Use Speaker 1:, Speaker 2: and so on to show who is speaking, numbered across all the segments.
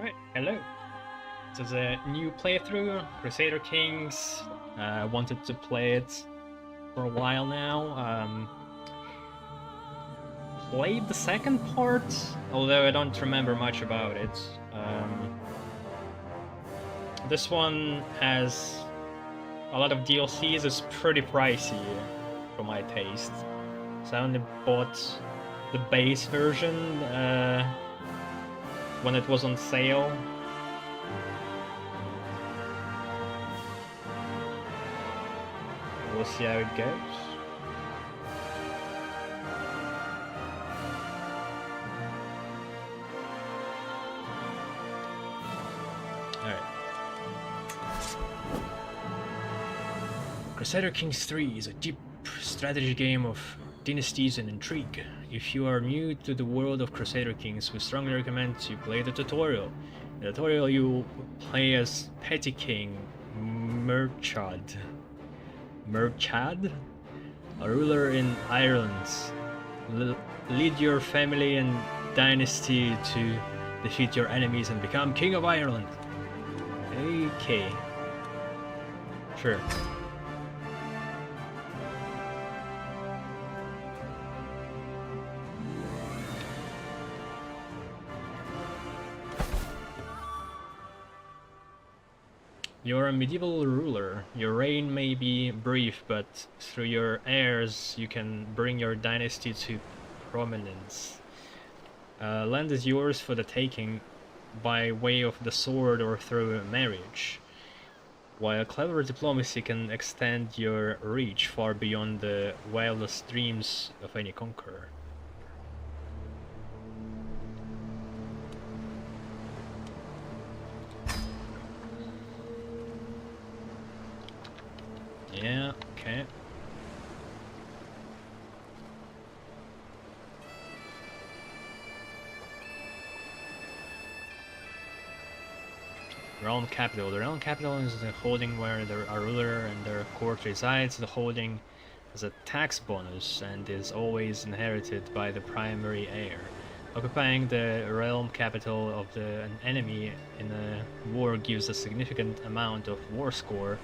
Speaker 1: Right, hello. This is a new playthrough, Crusader Kings. Wanted to play it for a while now. Played the second part, although I don't remember much about it. This one has a lot of DLCs. It's pretty pricey for my taste. So I only bought the base version when it was on sale. We'll see how it goes. Alright. Crusader Kings 3 is a deep strategy game of dynasties and intrigue. If you are new to the world of Crusader Kings, we strongly recommend you play the tutorial. In the tutorial you play as Petty King Murchad, a ruler in Ireland. Lead your family and dynasty to defeat your enemies and become King of Ireland. Okay. Sure. You're a medieval ruler. Your reign may be brief, but through your heirs you can bring your dynasty to prominence. Land is yours for the taking by way of the sword or through marriage, while clever diplomacy can extend your reach far beyond the wildest dreams of any conqueror. Yeah, okay. Realm capital. The realm capital is the holding where the ruler and their court resides. The holding has a tax bonus and is always inherited by the primary heir. Occupying the realm capital of an enemy in a war gives a significant amount of war score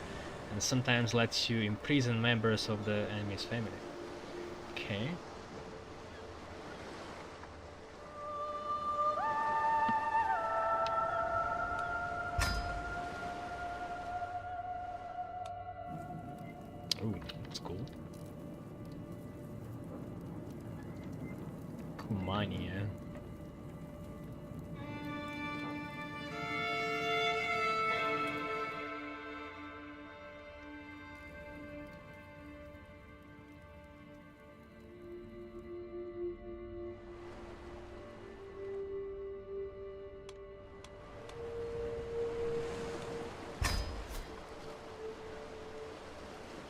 Speaker 1: and sometimes lets you imprison members of the enemy's family. Okay. Ooh, that's cool. Kumania.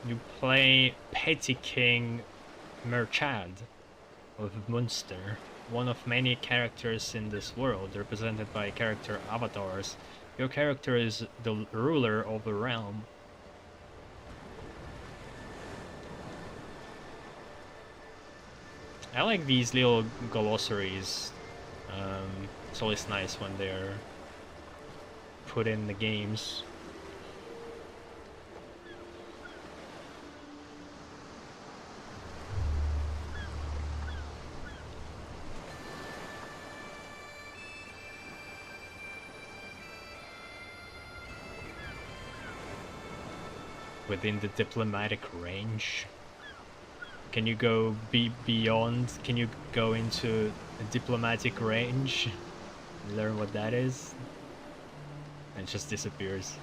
Speaker 1: You play Petty King Murchad of Munster, one of many characters in this world, represented by character avatars. Your character is the ruler of a realm. I like these little glossaries. It's always nice when they're put in the games. Within the diplomatic range. Can you go beyond? Can you go into a diplomatic range? Learn what that is? And it just disappears.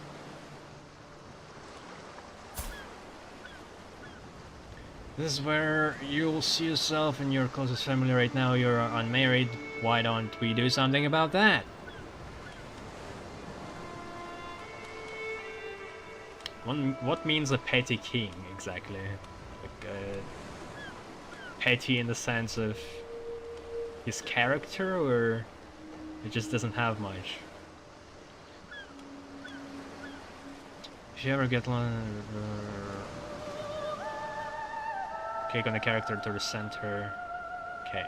Speaker 1: This is where you'll see yourself and your closest family right now. You're unmarried. Why don't we do something about that? What means a petty king, exactly? Like, petty in the sense of his character, or it just doesn't have much? If you ever get one... click on the character to the center. Okay.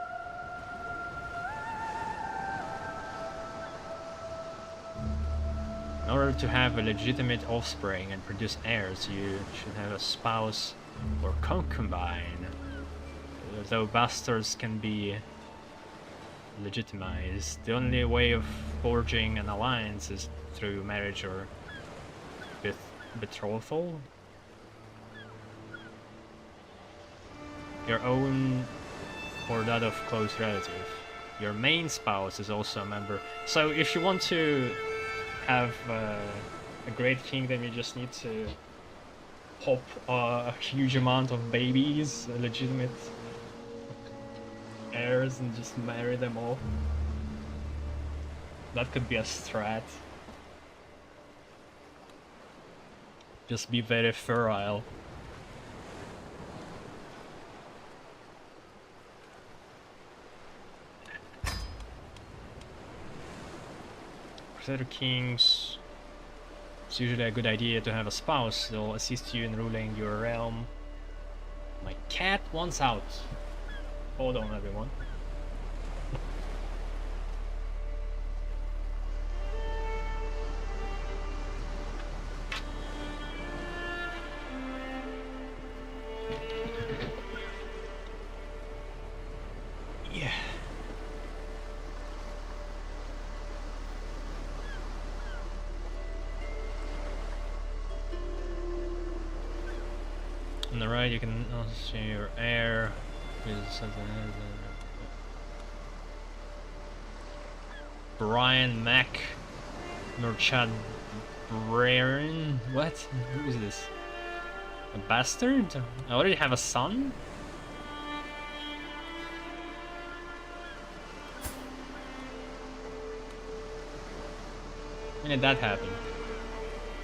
Speaker 1: In order to have a legitimate offspring and produce heirs, you should have a spouse or concubine. Though bastards can be legitimized, the only way of forging an alliance is through marriage or betrothal. Your own or that of close relative. Your main spouse is also a member. So if you want to have a great kingdom, you just need to pop a huge amount of babies, legitimate heirs, and just marry them all. That could be a strat. Just be very fertile. Crusader kings, it's usually a good idea to have a spouse. They'll assist you in ruling your realm. My cat wants out. Hold on, everyone. Yeah. On the right, you can also see your heir. Brian Mac Nurchad Braren. What? Who is this? A bastard? I already have a son? When did that happen?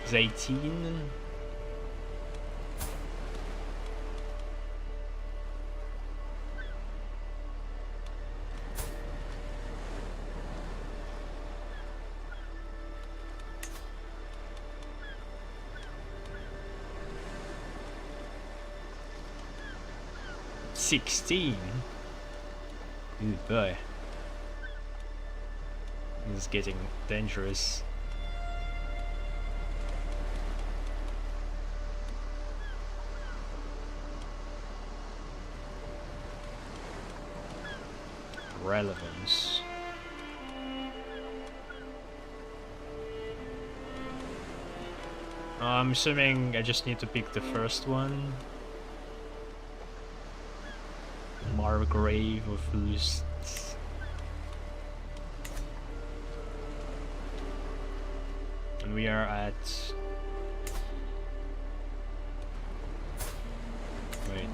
Speaker 1: He's 18? $16? Good boy. This is getting dangerous. Relevance. I'm assuming I just need to pick the first one. Margrave of Lust. And we are at... Wait.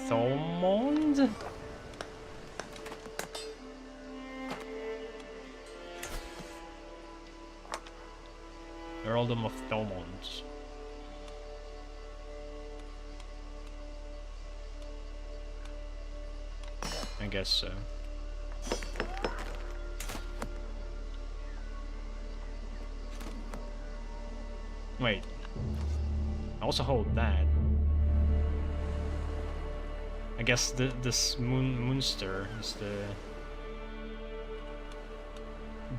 Speaker 1: Thomond? Earldom of Thomond. I guess so. Wait. I also hold that. I guess this Munster is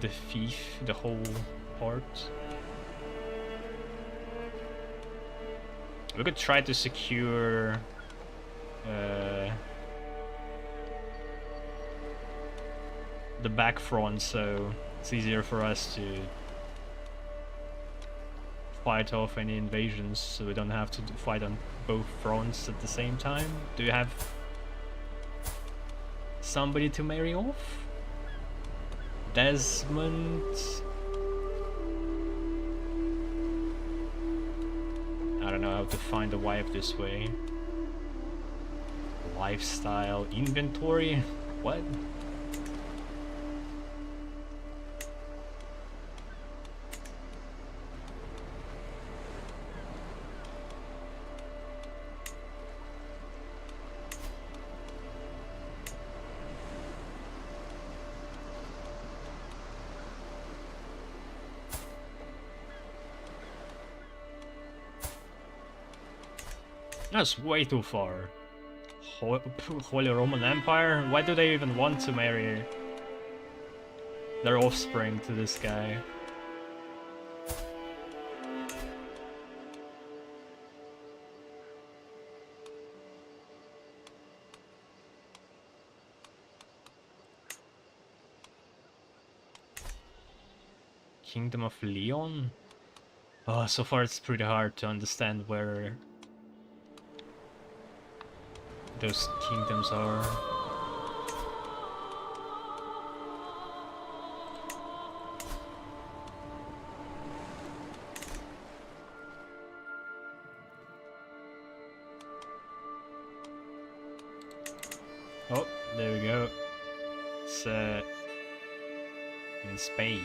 Speaker 1: the fief, the whole part. We could try to secure the back front, so it's easier for us to fight off any invasions, so we don't have to fight on both fronts at the same time. Do you have somebody to marry off? Desmond? I don't know how to find a wife this way. Lifestyle inventory? What? That's way too far. Holy Roman Empire? Why do they even want to marry their offspring to this guy? Kingdom of Leon? Oh, so far it's pretty hard to understand where those kingdoms are. Oh, there we go. It's in Spain.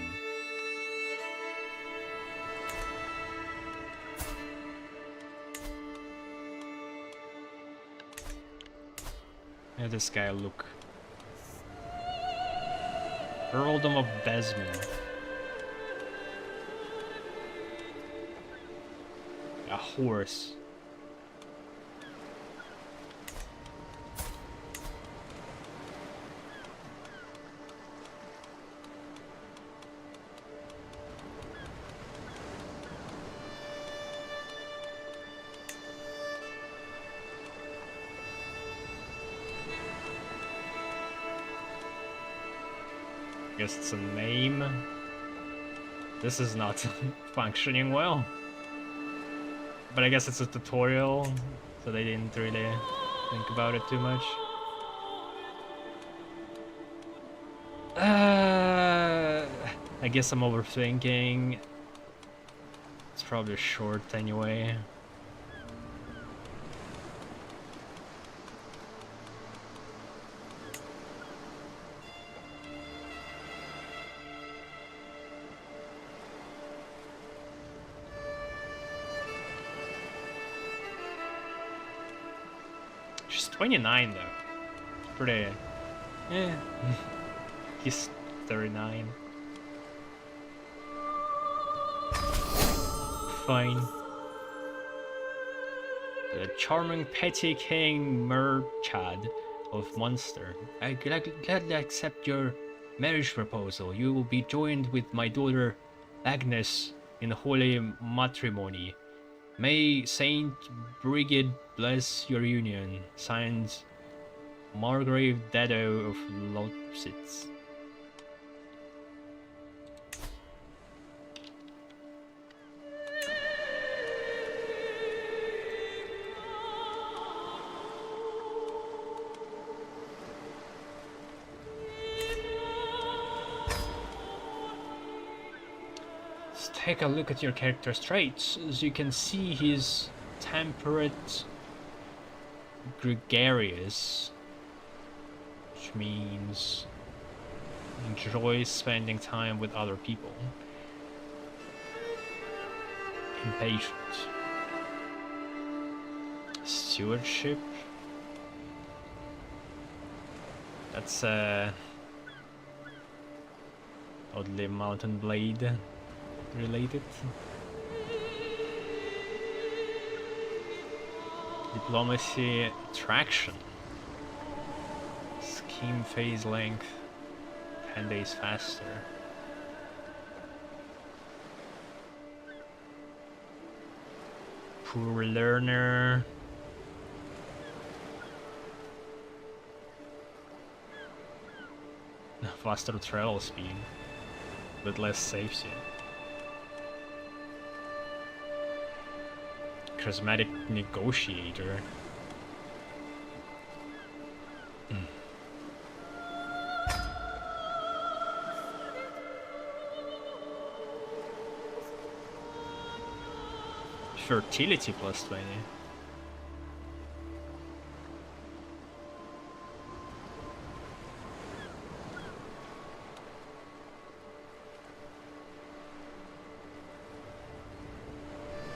Speaker 1: How does this guy look? Earldom of Desmond. A horse. Guess it's a name. This is not functioning well. But I guess it's a tutorial, so they didn't really think about it too much. I guess I'm overthinking. It's probably short anyway. She's 29 though. Pretty. Eh. He's 39. Fine. The charming petty king Murchad of Munster. I gladly accept your marriage proposal. You will be joined with my daughter Agnes in holy matrimony. May Saint Brigid bless your union. Signed, Margrave Dado of Lopsitz. Take a look at your character's traits. As you can see, he's temperate, gregarious, which means enjoys spending time with other people. Impatient. Stewardship. That's oddly Mountain Blade related. Diplomacy, attraction. Scheme phase length 10 days faster. Poor learner. Faster travel speed, but less safety. Charismatic negotiator. Fertility plus 20.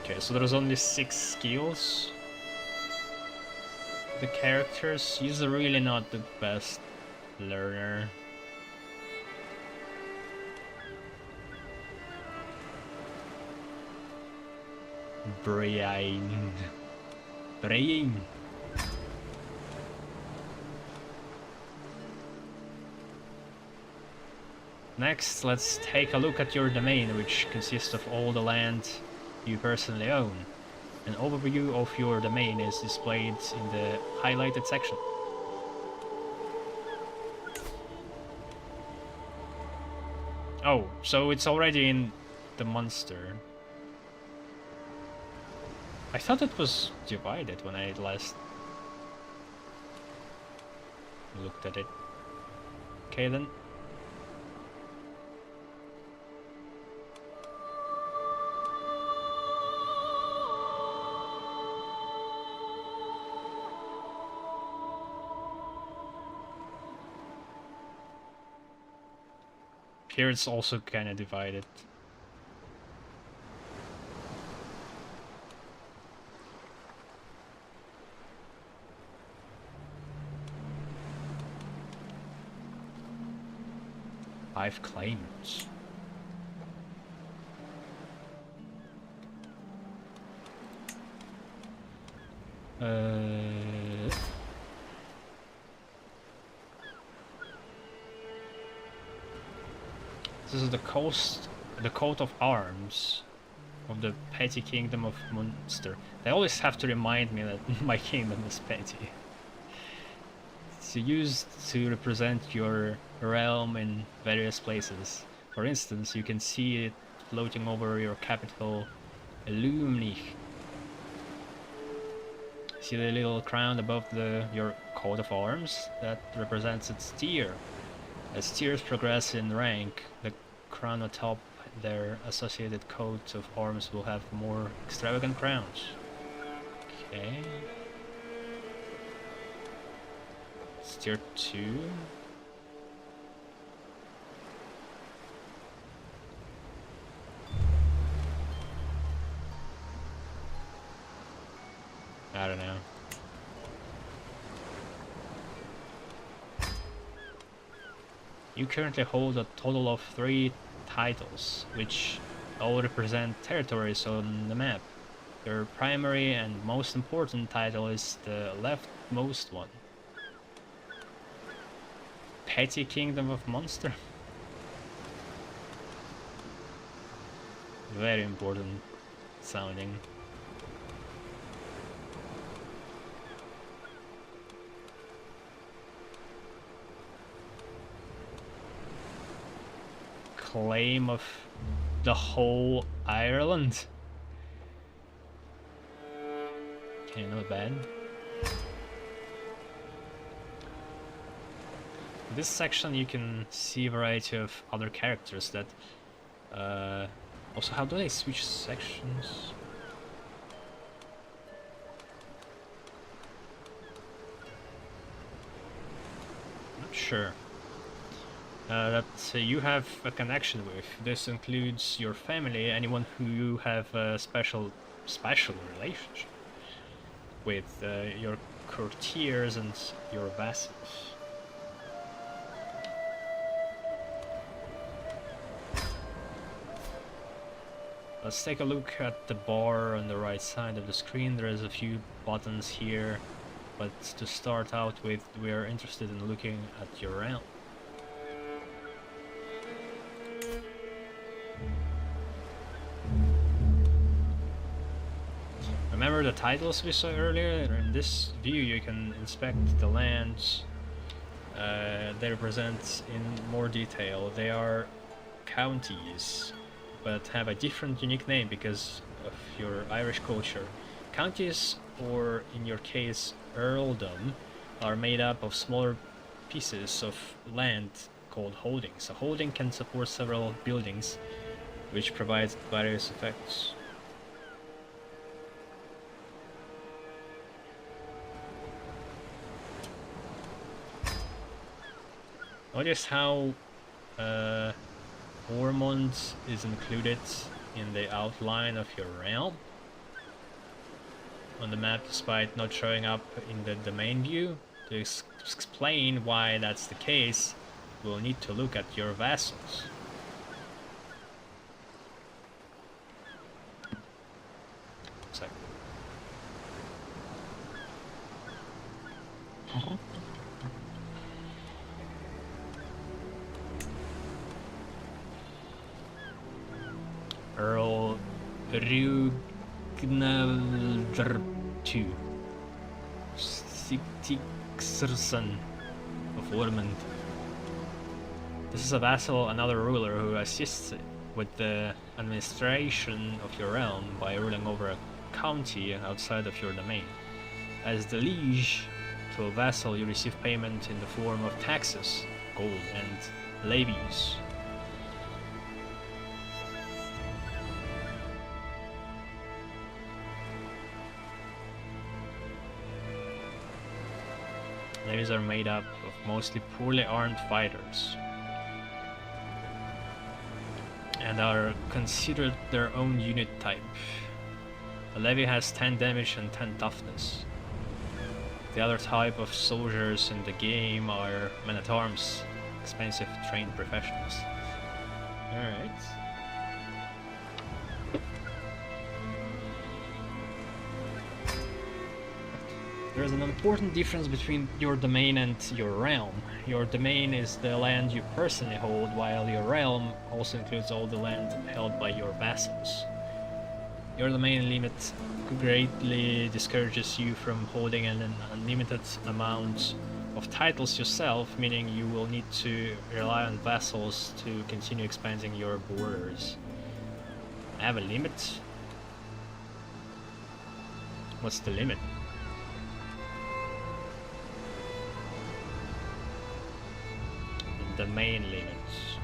Speaker 1: Okay, so there's only 6 skills. The characters, he's really not the best learner. Brian. Praying. Next, let's take a look at your domain, which consists of all the land you personally own. An overview of your domain is displayed in the highlighted section. Oh, so it's already in the monster. I thought it was divided when I last looked at it. Okay then. Here it's also kind of divided. Five claims. This is the coat of arms of the petty kingdom of Munster. They always have to remind me that my kingdom is petty. It's used to represent your realm in various places. For instance, you can see it floating over your capital, Lumnich. See the little crown above your coat of arms? That represents its tier. As tiers progress in rank, the crown atop their associated coats of arms will have more extravagant crowns. Okay. It's tier 2. I don't know. You currently hold a total of 3 titles, which all represent territories on the map. Your primary and most important title is the leftmost one. Petty Kingdom of Munster. Very important sounding. Claim of the whole Ireland. Okay, not bad. In this section you can see a variety of other characters that also, how do they switch sections? Not sure. That you have a connection with. This includes your family, anyone who you have a special relationship with, your courtiers and your vassals. Let's take a look at the bar on the right side of the screen. There is a few buttons here, but to start out with, we are interested in looking at your realm. Remember the titles we saw earlier? In this view you can inspect the lands they represent in more detail. They are counties, but have a different unique name because of your Irish culture. Counties, or in your case earldom, are made up of smaller pieces of land called holdings. A holding can support several buildings, which provides various effects. Notice how Ormond is included in the outline of your realm on the map, despite not showing up in the domain view. To explain why that's the case, we'll need to look at your vassals. Earl Rugnaver 2. Sigtixerson of Ormond. This is a vassal, another ruler who assists with the administration of your realm by ruling over a county outside of your domain. As the liege to a vassal, you receive payment in the form of taxes, gold, and levies. Levies are made up of mostly poorly armed fighters and are considered their own unit type. A levy has 10 damage and 10 toughness. The other type of soldiers in the game are men-at-arms, expensive trained professionals. Alright. There is an important difference between your domain and your realm. Your domain is the land you personally hold, while your realm also includes all the land held by your vassals. Your domain limit greatly discourages you from holding an unlimited amount of titles yourself, meaning you will need to rely on vassals to continue expanding your borders. I have a limit? What's the limit? Domain limits.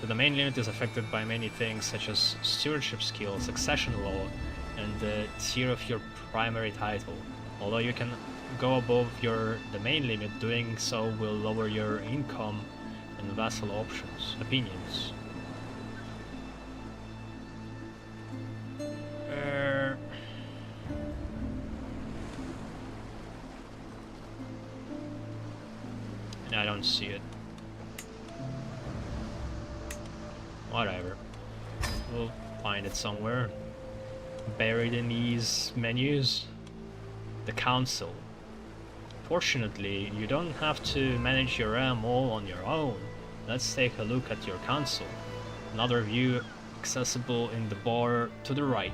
Speaker 1: The domain limit is affected by many things such as stewardship skill, succession law, and the tier of your primary title. Although you can go above your domain limit, doing so will lower your income and vassal opinions. I don't see it. Whatever. We'll find it somewhere. Buried in these menus. The council. Fortunately, you don't have to manage your realm all on your own. Let's take a look at your council. Another view accessible in the bar to the right.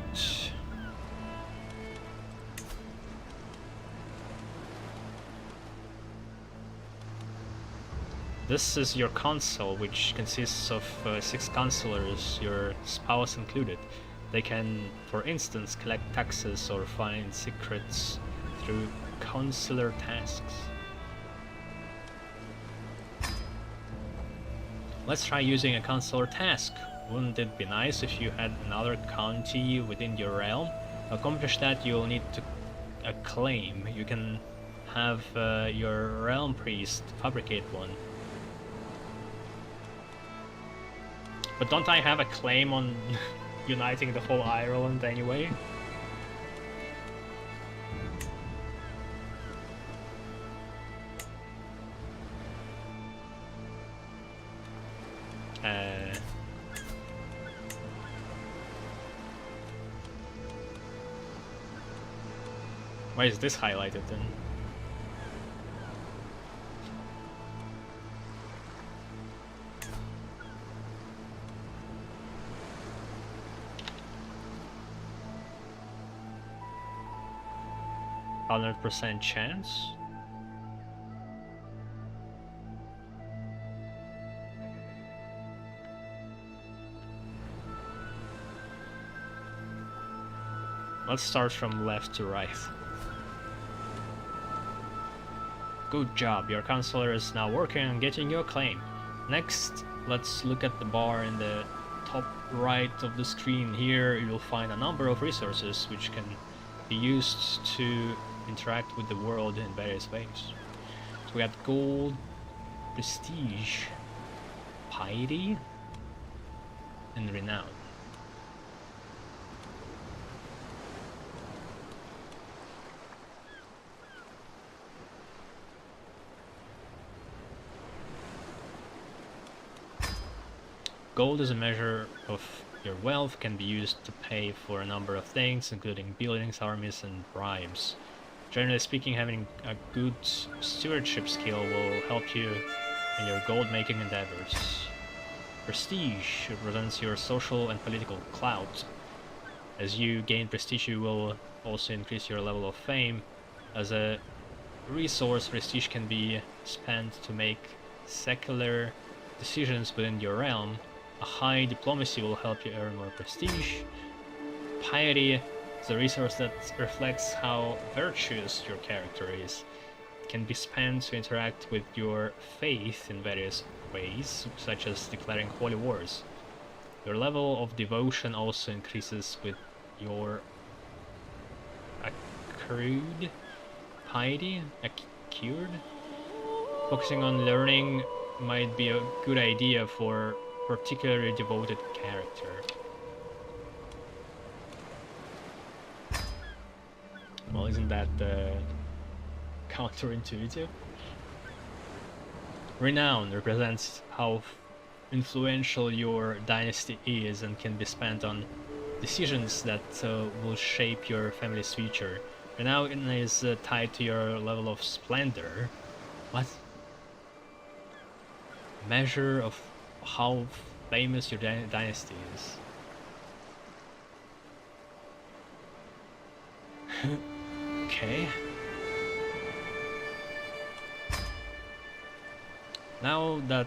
Speaker 1: This is your council, which consists of 6 councillors, your spouse included. They can, for instance, collect taxes or find secrets through councillor tasks. Let's try using a councillor task. Wouldn't it be nice if you had another county within your realm? To accomplish that, you'll need to claim. You can have your realm priest fabricate one. But don't I have a claim on uniting the whole Ireland anyway? Why is this highlighted then? %100% chance? Let's start from left to right. Good job, your counselor is now working on getting your claim. Next, let's look at the bar in the top right of the screen. Here you'll find a number of resources which can be used to interact with the world in various ways. So we got gold, prestige, piety, and renown. Gold is a measure of Your wealth can be used to pay for a number of things, including buildings, armies, and bribes. Generally speaking, having a good stewardship skill will help you in your gold-making endeavors. Prestige represents your social and political clout. As you gain prestige, you will also increase your level of fame. As a resource, prestige can be spent to make secular decisions within your realm. A high diplomacy will help you earn more prestige. Piety is a resource that reflects how virtuous your character is. It can be spent to interact with your faith in various ways, such as declaring holy wars. Your level of devotion also increases with your accrued piety. Accrued? Focusing on learning might be a good idea for particularly devoted character. Well, isn't that counterintuitive? Renown represents how influential your dynasty is and can be spent on decisions that will shape your family's future. Renown is tied to your level of splendor. What? Measure of how famous your dynasty is. Okay. Now that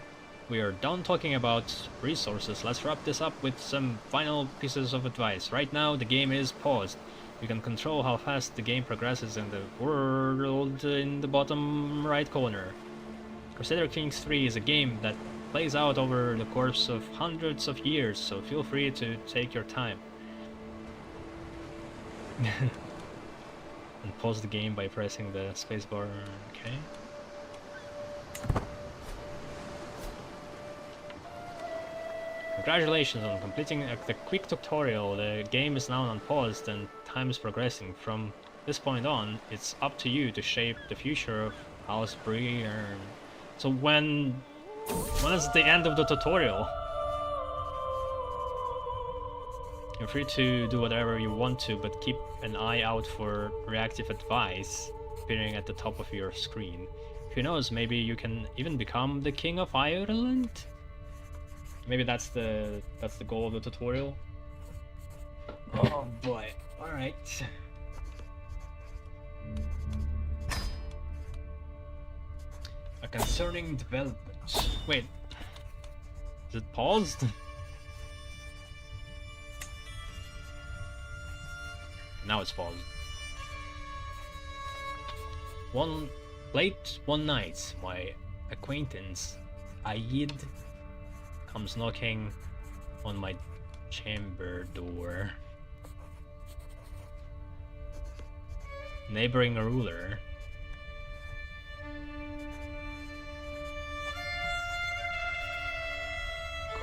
Speaker 1: we are done talking about resources, let's wrap this up with some final pieces of advice. Right now, the game is paused. You can control how fast the game progresses in the world in the bottom right corner. Crusader Kings 3 is a game that plays out over the course of hundreds of years, so feel free to take your time. And pause the game by pressing the spacebar. Okay. Congratulations on completing the quick tutorial. The game is now unpaused and time is progressing. From this point on, it's up to you to shape the future of House Brienne. So when is the end of the tutorial? You're free to do whatever you want to, but keep an eye out for reactive advice appearing at the top of your screen. Who knows, maybe you can even become the King of Ireland? Maybe that's the goal of the tutorial. Oh boy. Alright. A concerning development. Wait. Is it paused? Now it's paused. Late one night, my acquaintance Aid comes knocking on my chamber door. Neighboring a ruler.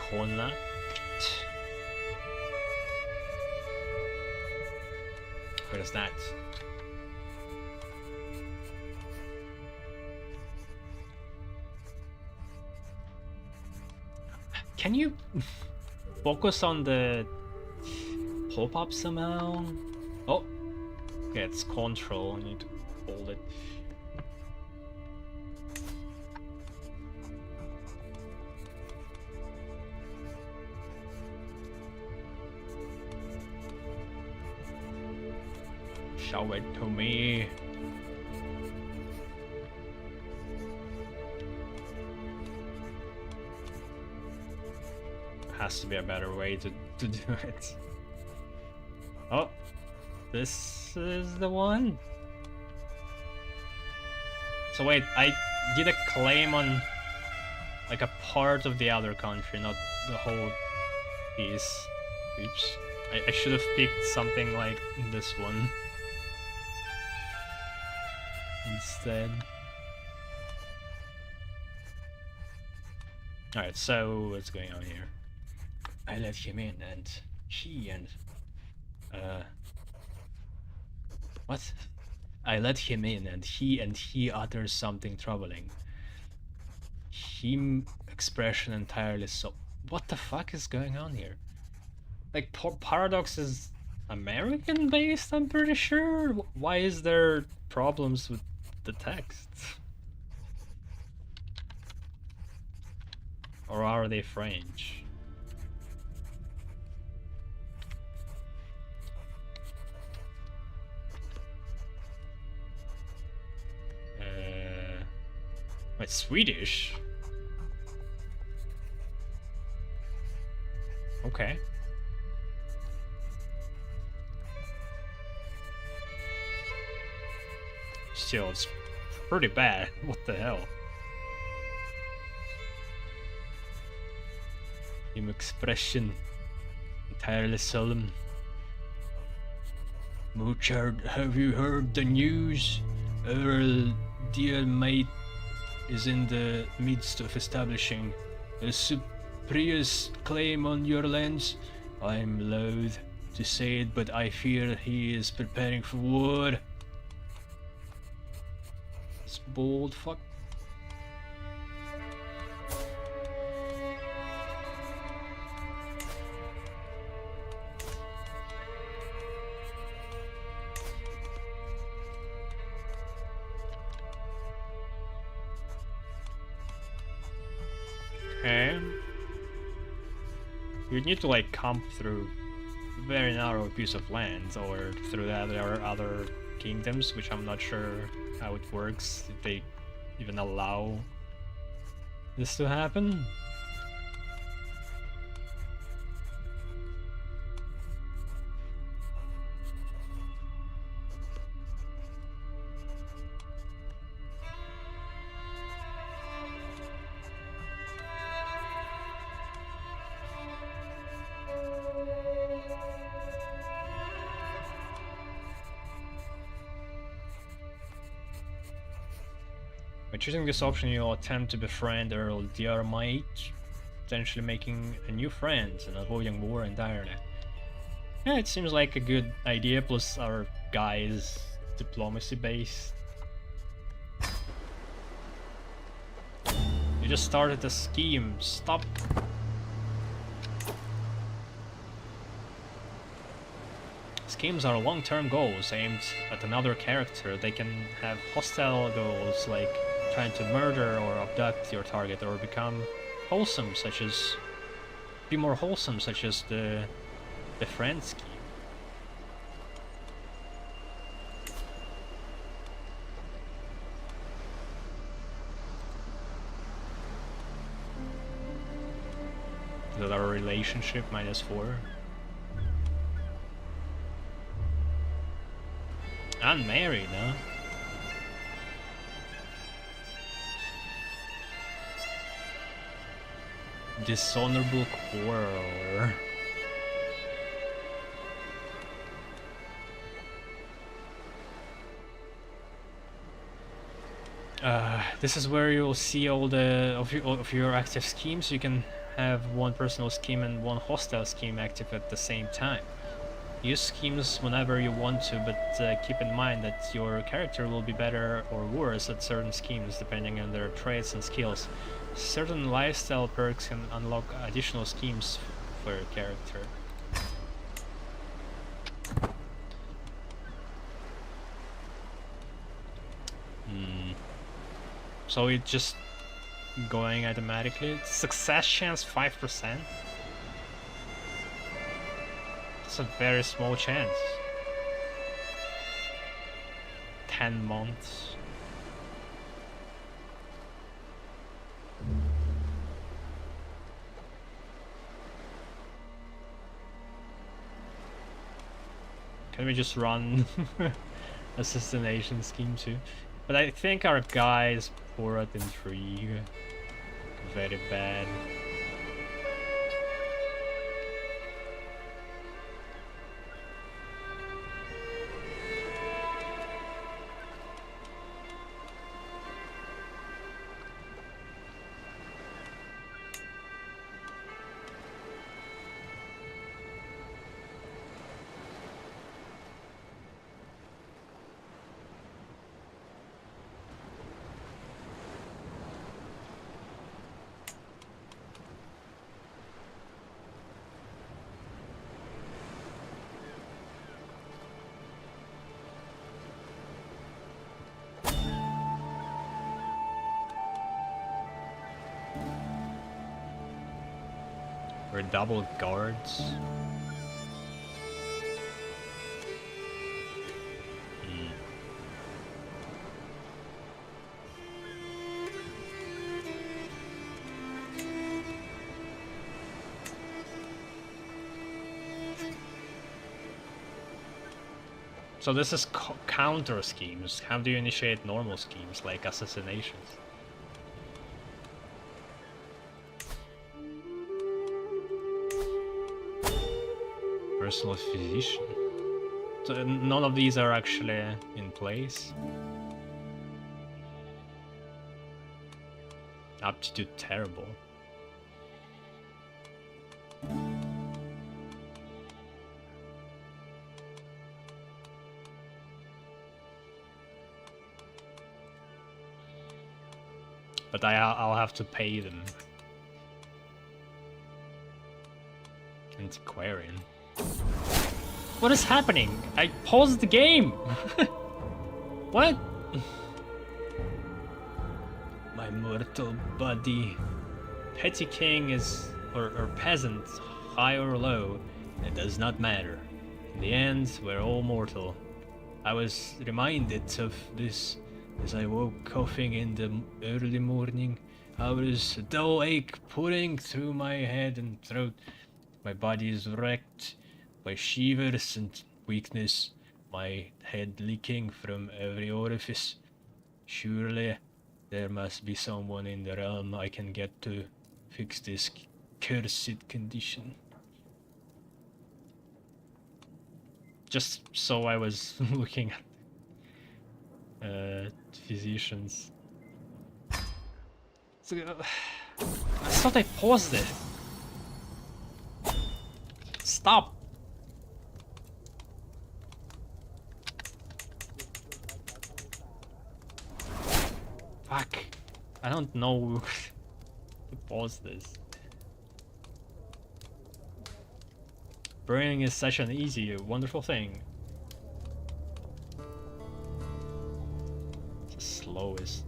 Speaker 1: Connacht. What is that? Can you focus on the pop-up somehow? Oh, okay, it's control. I need to hold it. Show it to me. Has to be a better way to do it. Oh, this is the one. So wait, I did a claim on like a part of the other country, not the whole piece. Oops. I should have picked something like this one instead. Alright, so what's going on here? I let him in and what? I let him in and he utters something troubling. Him expression entirely so. What the fuck is going on here? Like, Paradox is American based, I'm pretty sure. Why is there problems with the text? Or are they French? Wait, Swedish? Okay. Still, it's pretty bad. What the hell? Im expression entirely solemn. Mozart, have you heard the news? Our dear mate is in the midst of establishing a superious claim on your lands. I'm loath to say it, but I fear he is preparing for war. This bold fuck. Okay. You need to like come through a very narrow piece of land or through the other kingdoms, which I'm not sure how it works, if they even allow this to happen. By choosing this option, you'll attempt to befriend Earl Diarmait, potentially making a new friend and avoiding war entirely. Yeah, it seems like a good idea, plus our guy is diplomacy based. You just started a scheme, stop! Schemes are long-term goals aimed at another character. They can have hostile goals like trying to murder or abduct your target, or become wholesome, such as be more wholesome, such as the friend scheme. Is that our relationship -4? Unmarried, huh? Dishonorable quarreler. This is where you'll see all the of your active schemes. You can have one personal scheme and one hostile scheme active at the same time. Use schemes whenever you want to, but keep in mind that your character will be better or worse at certain schemes depending on their traits and skills. Certain lifestyle perks can unlock additional schemes for your character. So it's just going automatically. Success chance 5%. It's a very small chance. 10 months. Can we just run assassination scheme too? But I think our guy is poor at intrigue. Very bad. Or double guards. So this is counter schemes. How do you initiate normal schemes like assassinations? Personal physician. So none of these are actually in place. Aptitude terrible. But I'll have to pay them. Antiquarian. What is happening? I paused the game! What? My mortal body. Petty king is... or peasant, high or low, it does not matter. In the end, we're all mortal. I was reminded of this as I woke coughing in the early morning. Hours, a dull ache pouring through my head and throat. My body is wrecked by shivers and weakness, my head leaking from every orifice. Surely there must be someone in the realm I can get to fix this cursed condition. Just so I was looking at physicians. So, I thought I paused it. Stop! Fuck. I don't know to pause this. Burning is such an easy, wonderful thing. It's the slowest.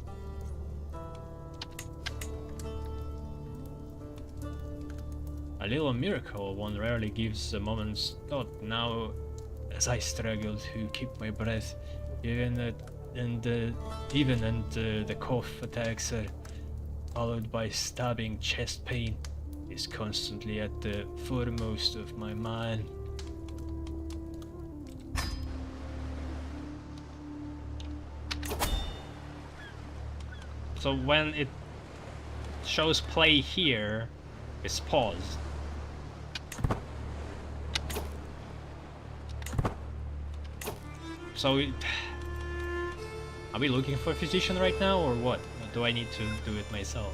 Speaker 1: A little miracle one rarely gives a moment's thought. Now, as I struggle to keep my breath, even the cough attacks are followed by stabbing chest pain is constantly at the foremost of my mind. So when it shows play here, it's paused. So, are we looking for a physician right now, or what? Or do I need to do it myself?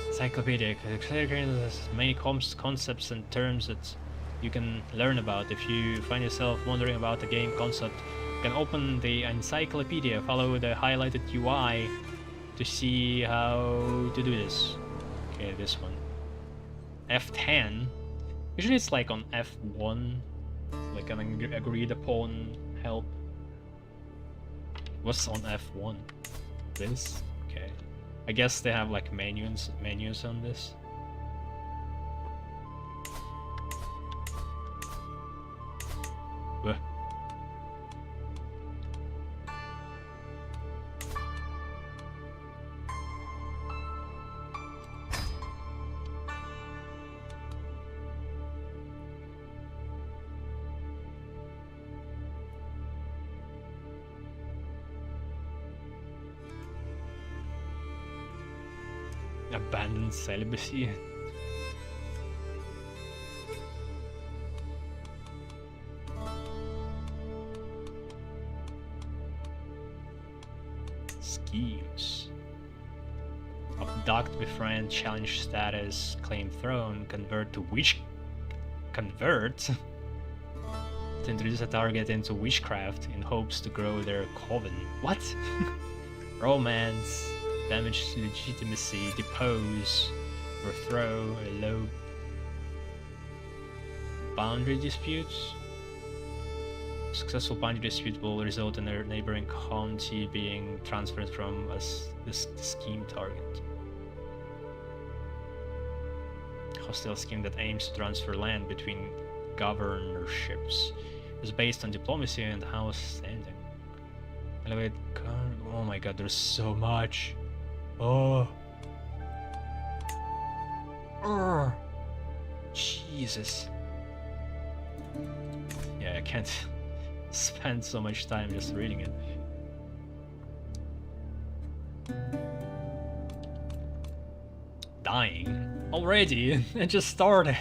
Speaker 1: Encyclopedic. There's many concepts and terms that you can learn about. If you find yourself wondering about a game concept, you can open the encyclopedia, follow the highlighted UI to see how to do this. Okay, this one. F10. Usually it's like on F1. Like an agreed upon help. What's on F1? This? Okay. I guess they have like menus on this. Ugh. Abandoned celibacy. Schemes. Abduct, befriend, challenge status, claim throne, convert to convert to introduce a target into witchcraft in hopes to grow their coven. What? Romance. Damage legitimacy, depose, overthrow, elope. Boundary disputes. Successful boundary dispute will result in a neighboring county being transferred from the scheme target. Hostile scheme that aims to transfer land between governorships. Is based on diplomacy and house standing. Elevate. Oh my god, there's so much. Oh. Jesus. Yeah, I can't spend so much time just reading it. Dying? Already? It just started.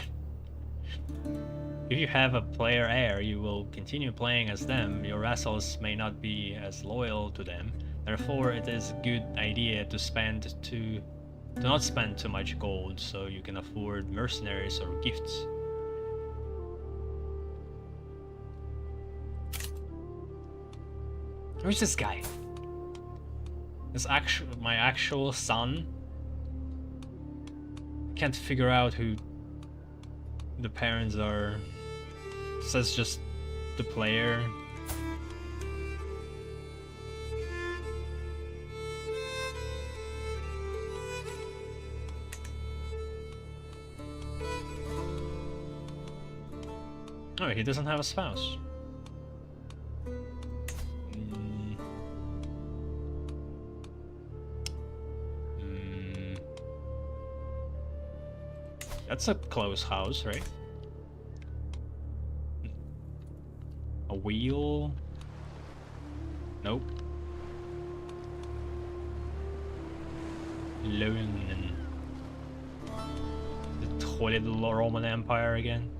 Speaker 1: If you have a player heir, you will continue playing as them. Your vassals may not be as loyal to them. Therefore, it is a good idea to not spend too much gold so you can afford mercenaries or gifts. Who's this guy? This my actual son? Can't figure out who the parents are. It says just the player. Oh, he doesn't have a spouse. That's a close house, right? A wheel? Nope. London. The Holy Roman Empire again.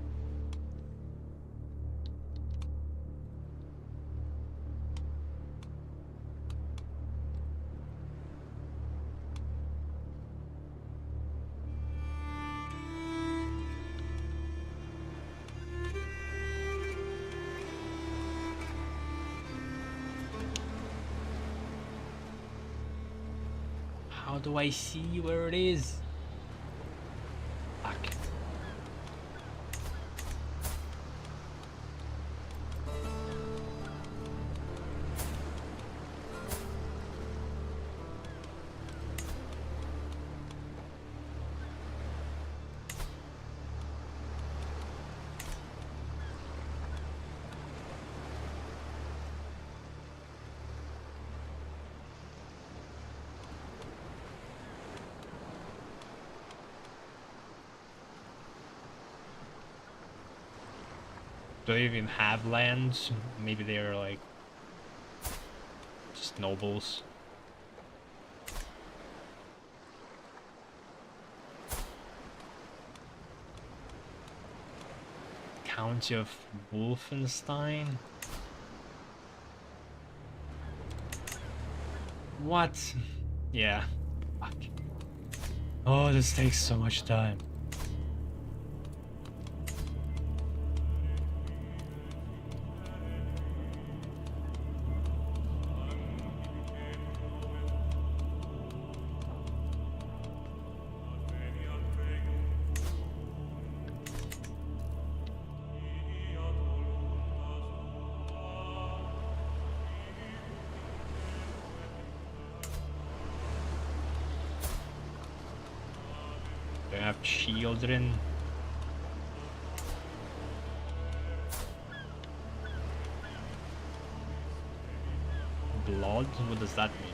Speaker 1: How do I see where it is? Fuck. Do they even have lands? Maybe they're like just nobles. County of Wolfenstein? What? Yeah. Fuck. Oh, this takes so much time. They have children. Blood? What does that mean?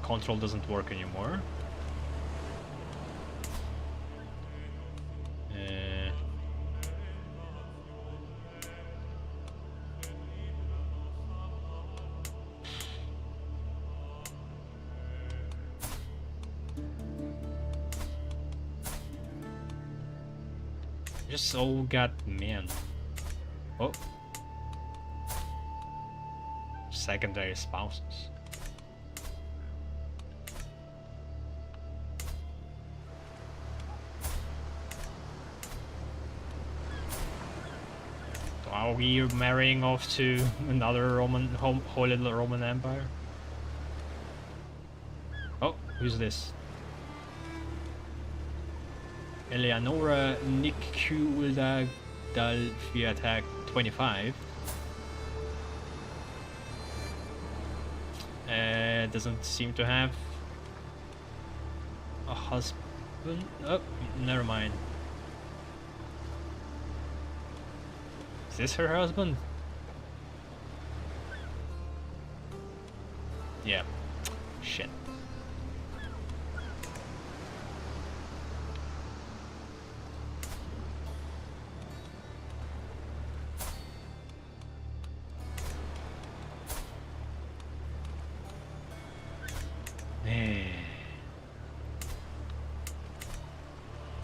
Speaker 1: Control doesn't work anymore. Just all got men. Oh. Secondary spouses. So are we marrying off to another Holy Roman Empire? Oh, who's this? Eleonora Nikulda dal Fiatak 25. Doesn't seem to have a husband? Oh, never mind. Is this her husband? Yeah. Shit.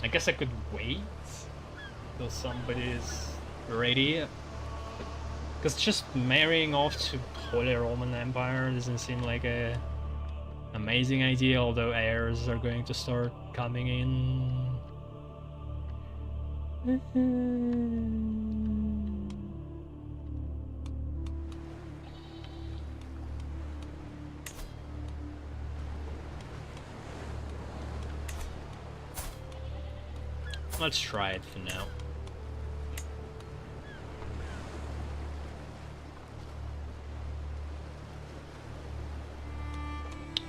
Speaker 1: I guess I could wait till somebody's ready. Because just marrying off to Holy Roman Empire doesn't seem like a amazing idea, although heirs are going to start coming in. Let's try it for now.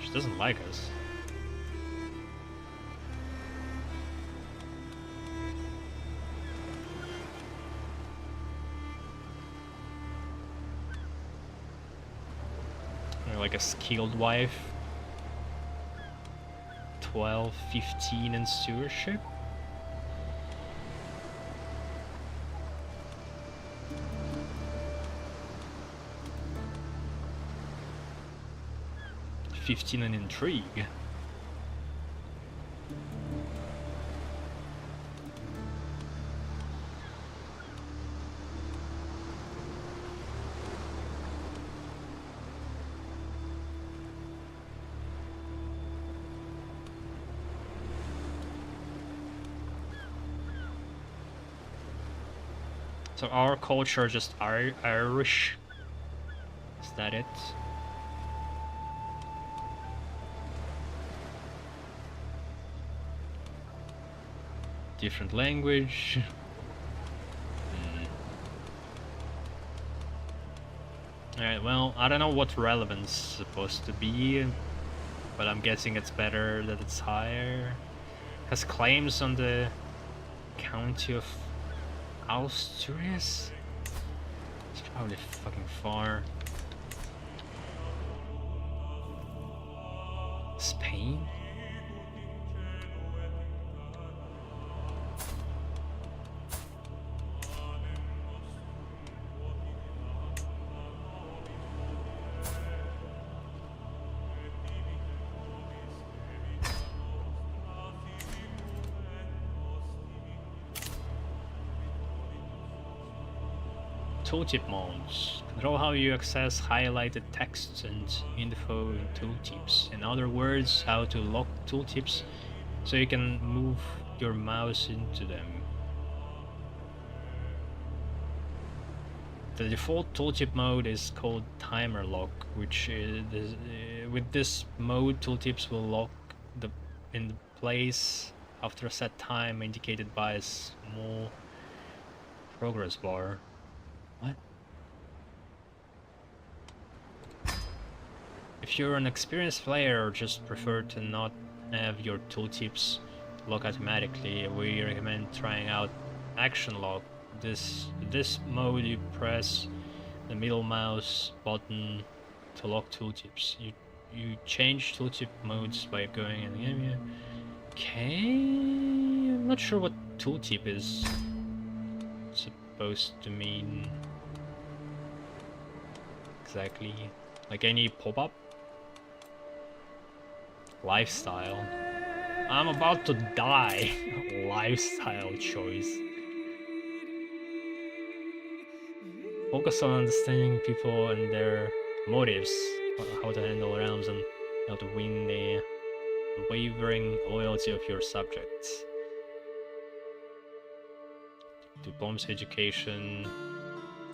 Speaker 1: She doesn't like us. You're like a skilled wife. 12, 15 in stewardship. '15 in intrigue. So our culture just Irish. Is that it? Different language. Alright, well, I don't know what relevance is supposed to be, but I'm guessing it's better that it's higher. Has claims on the county of Asturias? It's probably fucking far. Spain? Tooltip modes. Control how you access highlighted texts and info in tooltips. In other words, how to lock tooltips so you can move your mouse into them. The default tooltip mode is called timer lock, which is with this mode tooltips will lock in place after a set time indicated by a small progress bar. What? If you're an experienced player or just prefer to not have your tooltips lock automatically, we recommend trying out Action Lock. This mode you press the middle mouse button to lock tooltips. You change tooltip modes by going in the game. Okay, I'm not sure what tooltip is supposed to mean exactly. Like any pop-up? Lifestyle. I'm about to die. Lifestyle choice. Focus on understanding people and their motives, how to handle realms and how to win the unwavering loyalty of your subjects. Diplomacy education,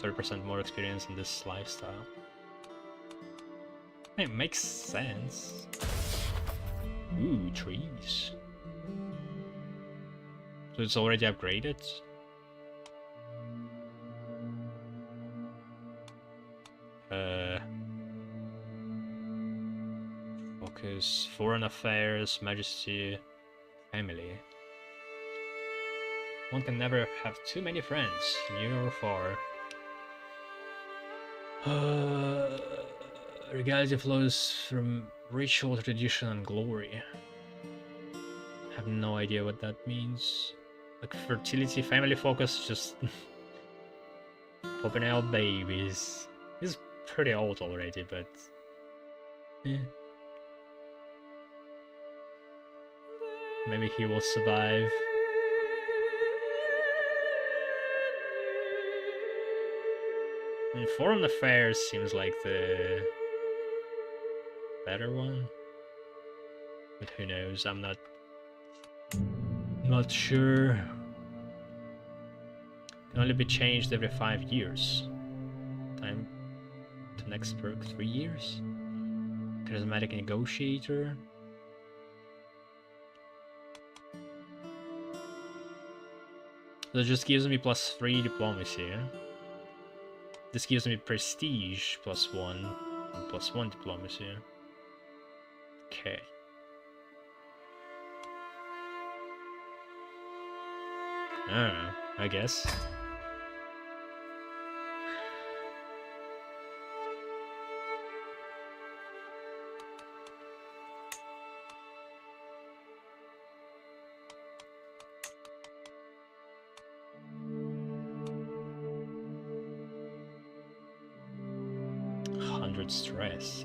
Speaker 1: 30% more experience in this lifestyle. It makes sense. Ooh, trees. So it's already upgraded? Focus, foreign affairs, majesty, Family. One can never have too many friends, near or far. Regality flows from ritual, tradition, and glory. Have no idea what that means. Like fertility, family focus, just popping out babies. He's pretty old already, but yeah. Maybe he will survive. And Foreign Affairs seems like the better one. But who knows, I'm not sure. Can only be changed every 5 years. Time to next perk 3 years. Charismatic Negotiator. That just gives me +3 diplomacy. This gives me prestige +1 and +1 diplomacy. Okay. I don't know, I guess. Stress.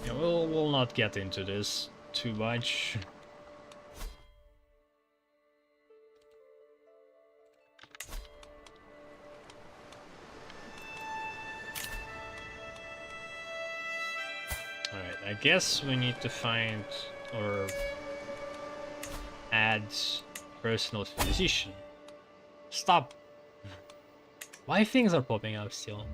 Speaker 1: Yeah, we'll not get into this too much. Alright, I guess we need to find or add personal physician. Stop! Why things are popping up still?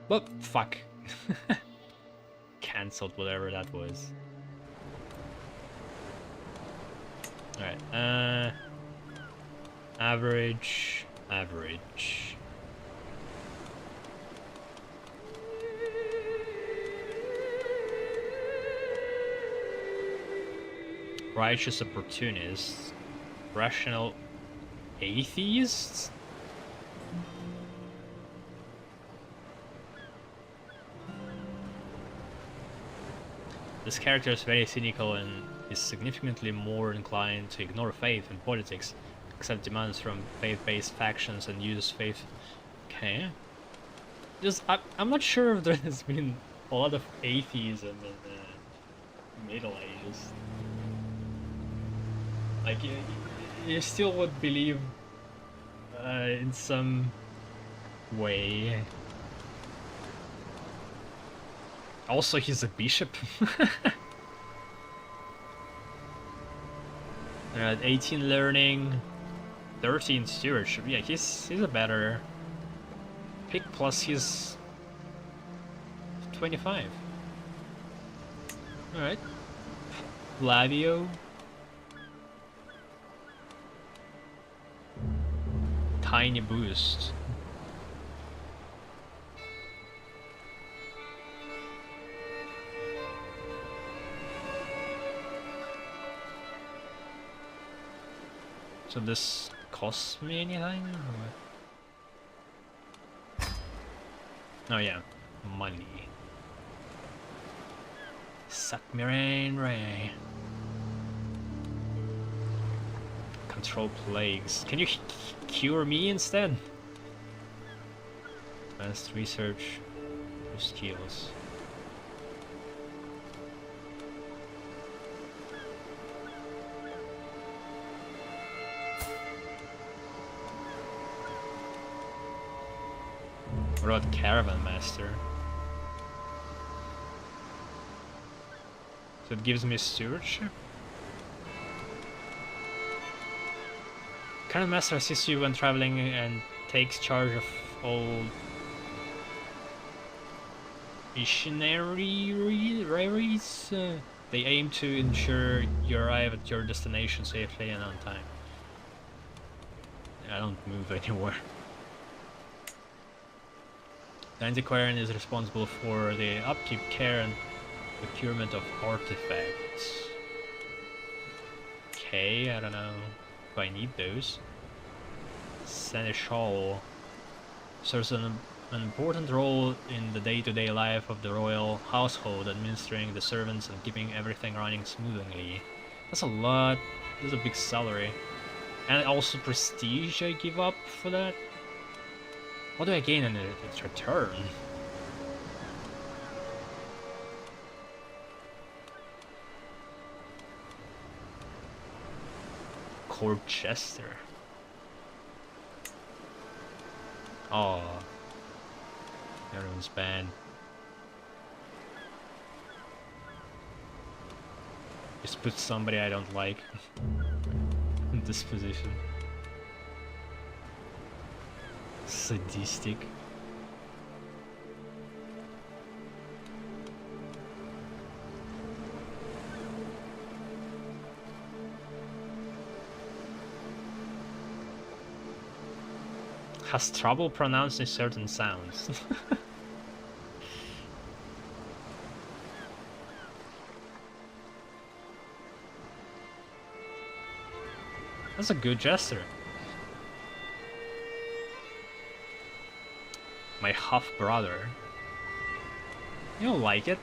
Speaker 1: But fuck. Cancelled whatever that was. Alright, average. Righteous opportunist. Rational atheists? This character is very cynical and is significantly more inclined to ignore faith and politics, accept demands from faith-based factions and use faith... Okay. I'm not sure if there has been a lot of atheism in the Middle Ages. Like, you still would believe in some way. Also, he's a bishop. 18 learning, 13 stewardship. Yeah, he's a better pick, plus he's 25. Alright. Flavio. Tiny boost. So this costs me anything or what? Oh yeah, money. Suck me rain, Ray. Control plagues. Can you cure me instead? Advanced research, skills. What about Caravan Master? So it gives me stewardship? Caravan Master assists you when traveling and takes charge of all itineraries. They aim to ensure you arrive at your destination safely and on time. I don't move anywhere. The Antiquarian is responsible for the upkeep, care, and procurement of artifacts. Okay, I don't know if I need those. Seneschal serves an important role in the day-to-day life of the royal household, administering the servants and keeping everything running smoothly. That's a lot. That's a big salary. And also prestige I give up for that? What do I gain in its return? Crusader. Oh, everyone's banned. Just put somebody I don't like in this position. Sadistic. Has trouble pronouncing certain sounds. That's a good gesture. My half brother. You'll like it.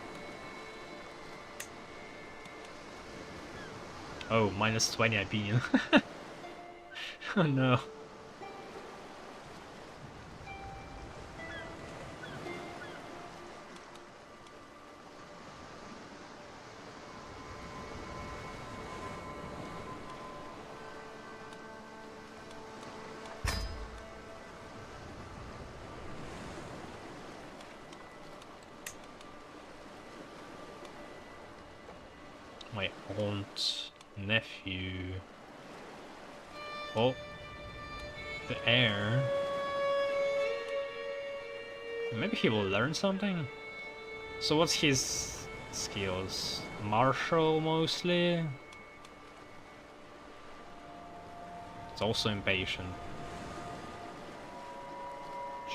Speaker 1: Oh, minus 20 opinion. Oh no. My aunt, nephew. Oh, the heir. Maybe he will learn something. So what's his skills? Martial mostly. It's also impatient.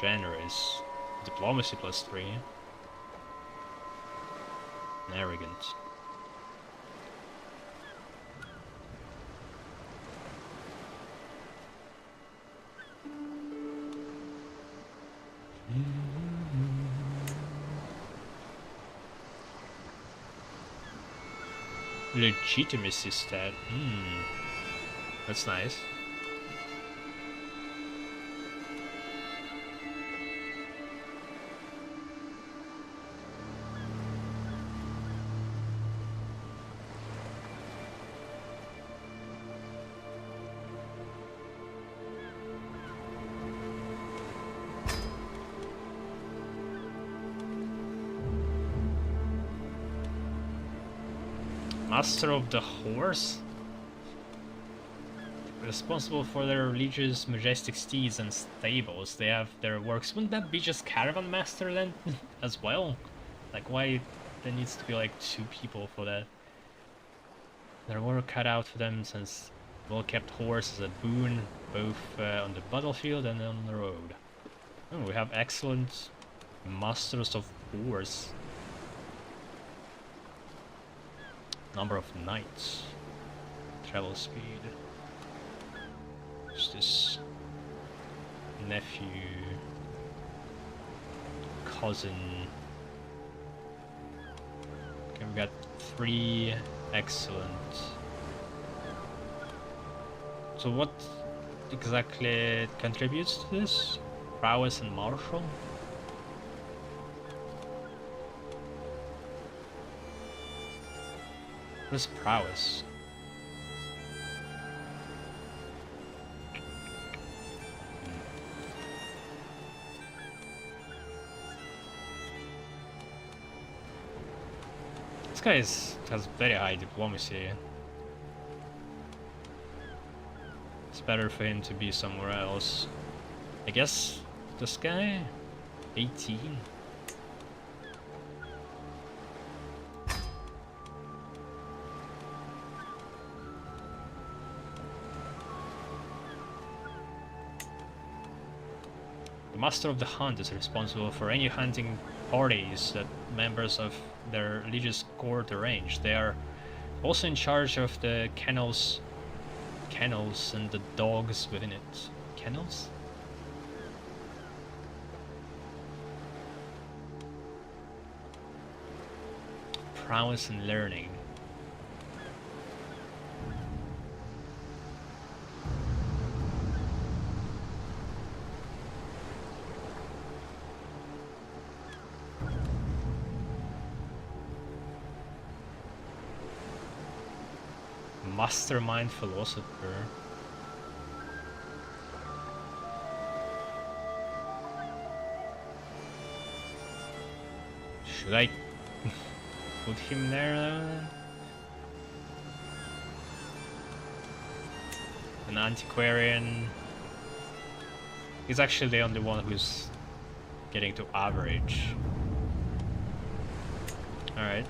Speaker 1: Generous. Diplomacy +3. And arrogant. Legitimacy stat. That's nice. Master of the Horse? Responsible for their lieges, majestic steeds, and stables. They have their works. Wouldn't that be just Caravan Master then, as well? Like, why there needs to be like 2 people for that? Their work cut out for them, since well-kept horse is a boon, both on the battlefield and on the road. Oh, we have excellent Masters of Horse. Number of knights. Travel speed. What's this? Nephew. Cousin. Okay, we got 3 excellent. So what exactly contributes to this? Prowess and martial? What is prowess? This guy has very high diplomacy. It's better for him to be somewhere else. I guess this guy? 18? The Master of the Hunt is responsible for any hunting parties that members of their religious court arrange. They are also in charge of the kennels and the dogs within it. Kennels? Prowess and learning. Mastermind philosopher. Should I put him there? An antiquarian. He's actually the only one who's getting to average. Alright.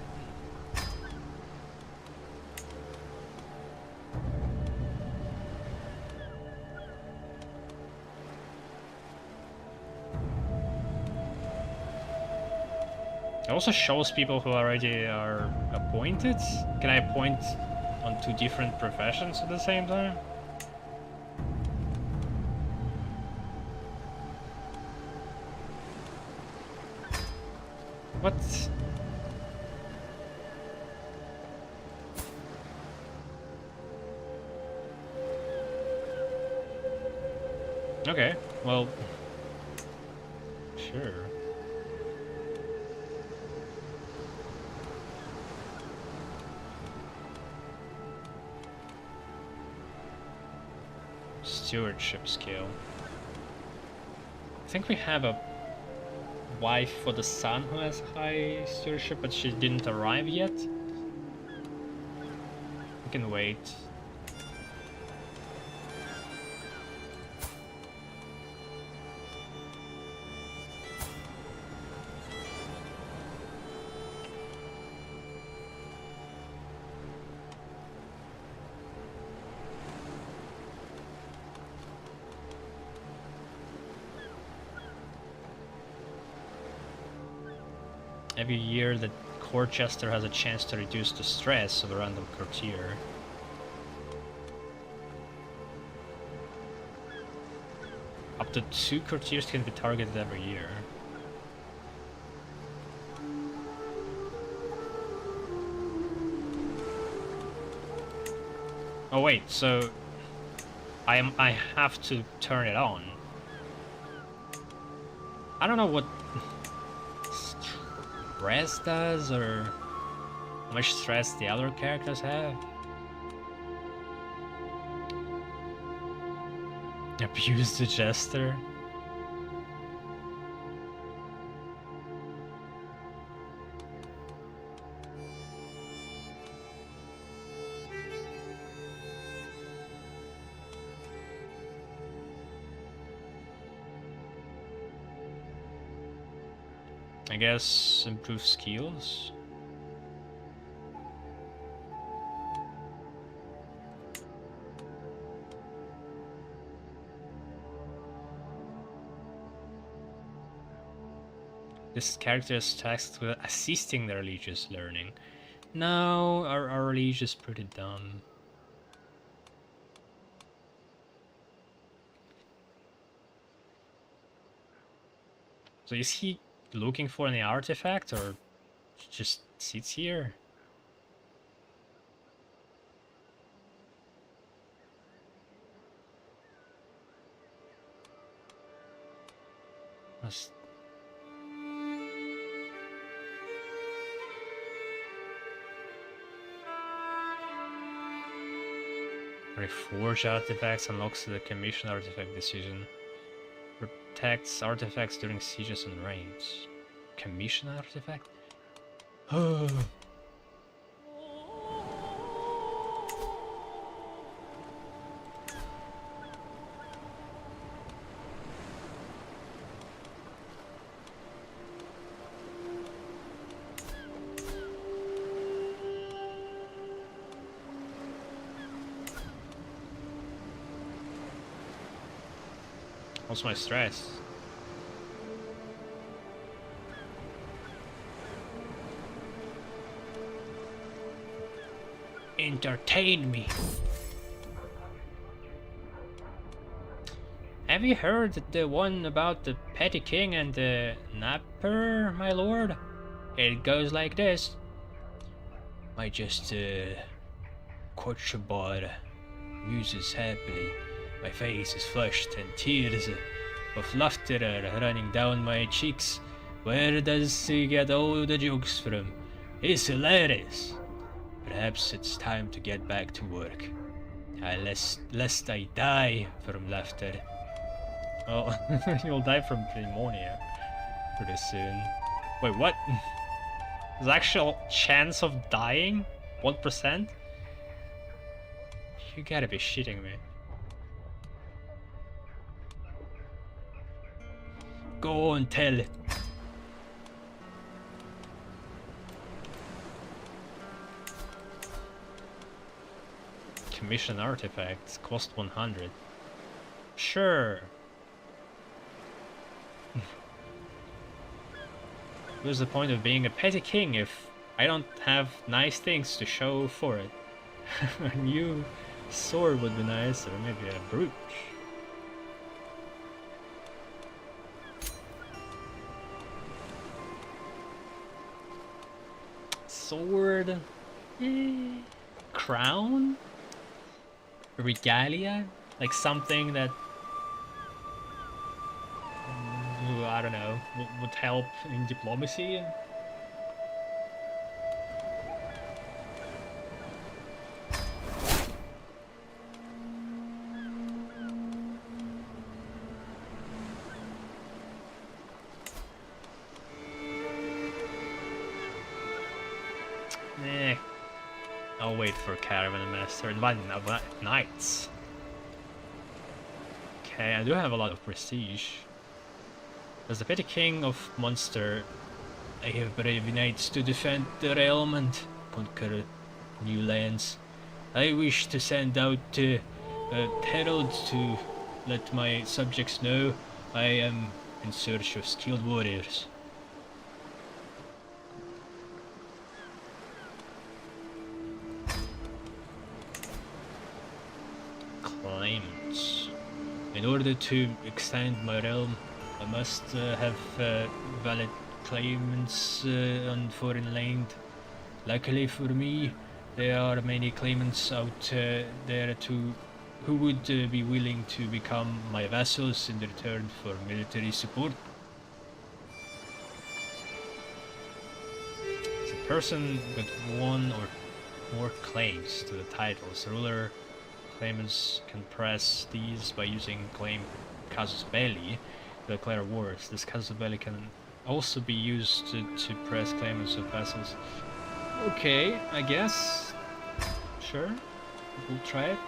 Speaker 1: It also shows people who already are appointed. Can I appoint on 2 different professions at the same time? What? Okay, well, sure. Stewardship skill. I think we have a wife for the son who has high stewardship, but she didn't arrive yet. We can wait. Every year, the court jester has a chance to reduce the stress of a random courtier. Up to 2 courtiers can be targeted every year. Oh wait, so I have to turn it on. I don't know what stress does, or how much stress the other characters have. Abuse the jester. I guess improve skills. This character is tasked with assisting the religious learning. No, our religious is pretty dumb. So is he looking for any artifact, or just sits here? Must... Reforge artifacts unlocks the commission artifact decision. Protects artifacts during sieges and raids. Commission artifact? Oh. What's my stress? entertain me. Have you heard the one about the petty king and the napper, my lord? It goes like this. I just quote about muses happily. My face is flushed and tears of laughter are running down my cheeks. Where does he get all the jokes from? It's hilarious. Perhaps it's time to get back to work. Lest I die from laughter. Oh, you'll die from pneumonia pretty soon. Wait, what? There's actual chance of dying? 1%? You gotta be shitting me. Go on, tell. Commission artifacts cost 100. Sure. What's the point of being a petty king if I don't have nice things to show for it? A new sword would be nice, or maybe a brooch. Sword? Crown? Regalia? Like something that, I don't know, would help in diplomacy? I'll wait for Caravan Master and one of Knights. Okay, I do have a lot of prestige. As the petty king of Munster, I have brave knights to defend the realm and conquer new lands. I wish to send out heralds to let my subjects know I am in search of skilled warriors. Claimants. In order to extend my realm, I must have valid claimants on foreign land. Luckily for me, there are many claimants out there who would be willing to become my vassals in return for military support. As a person with one or more claims to the titles ruler, claimants can press these by using claim casus belli to declare wars. This casus belli can also be used to press claimants of vassals. Okay, I guess. Sure, we'll try it.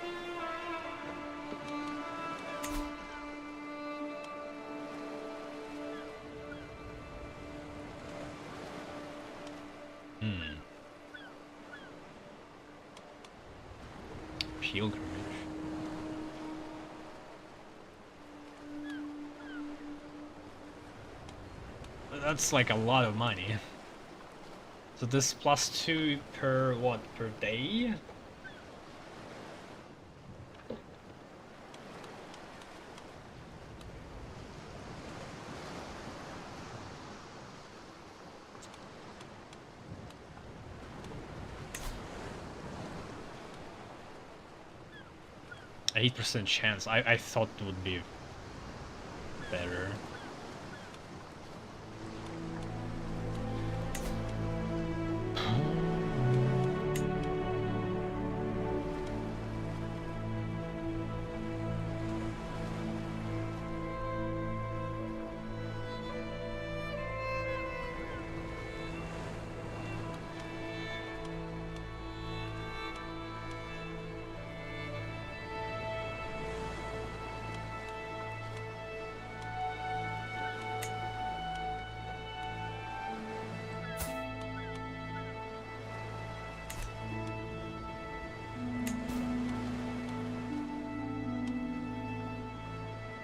Speaker 1: Pilgrimage. That's like a lot of money. So this +2 per what, per day? An 8% chance. I thought it would be better.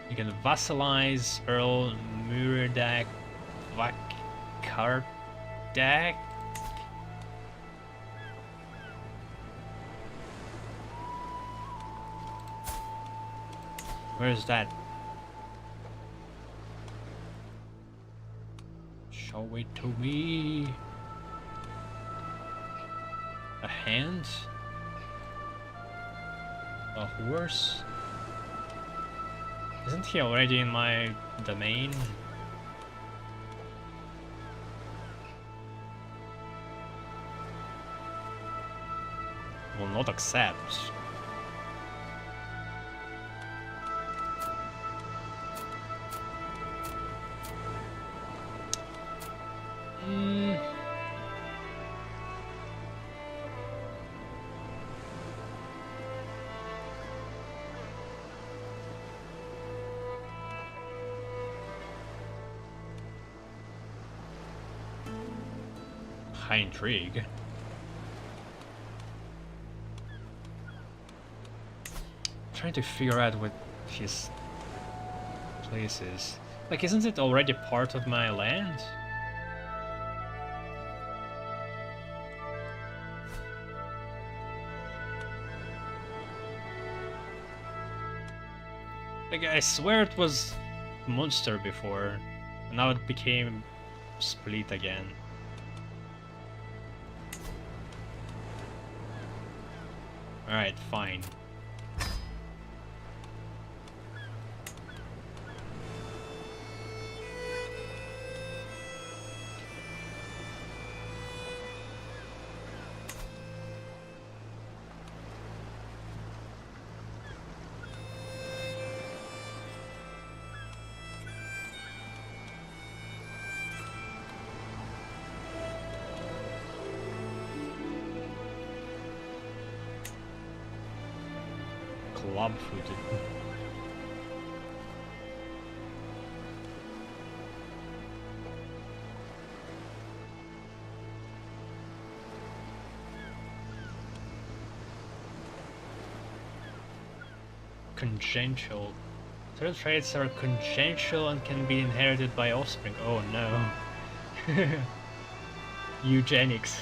Speaker 1: You can vassalize Earl Muradak Vakardak. Where's that? Show it to me. A hand? A horse? Isn't he already in my domain? Will not accept. High intrigue. Trying to figure out what his place is. Like, isn't it already part of my land? Like, I swear it was Munster before, and now it became Split again. Alright, fine. Club-footed. Congenital. Certain traits are congenital and can be inherited by offspring. Oh no. Eugenics.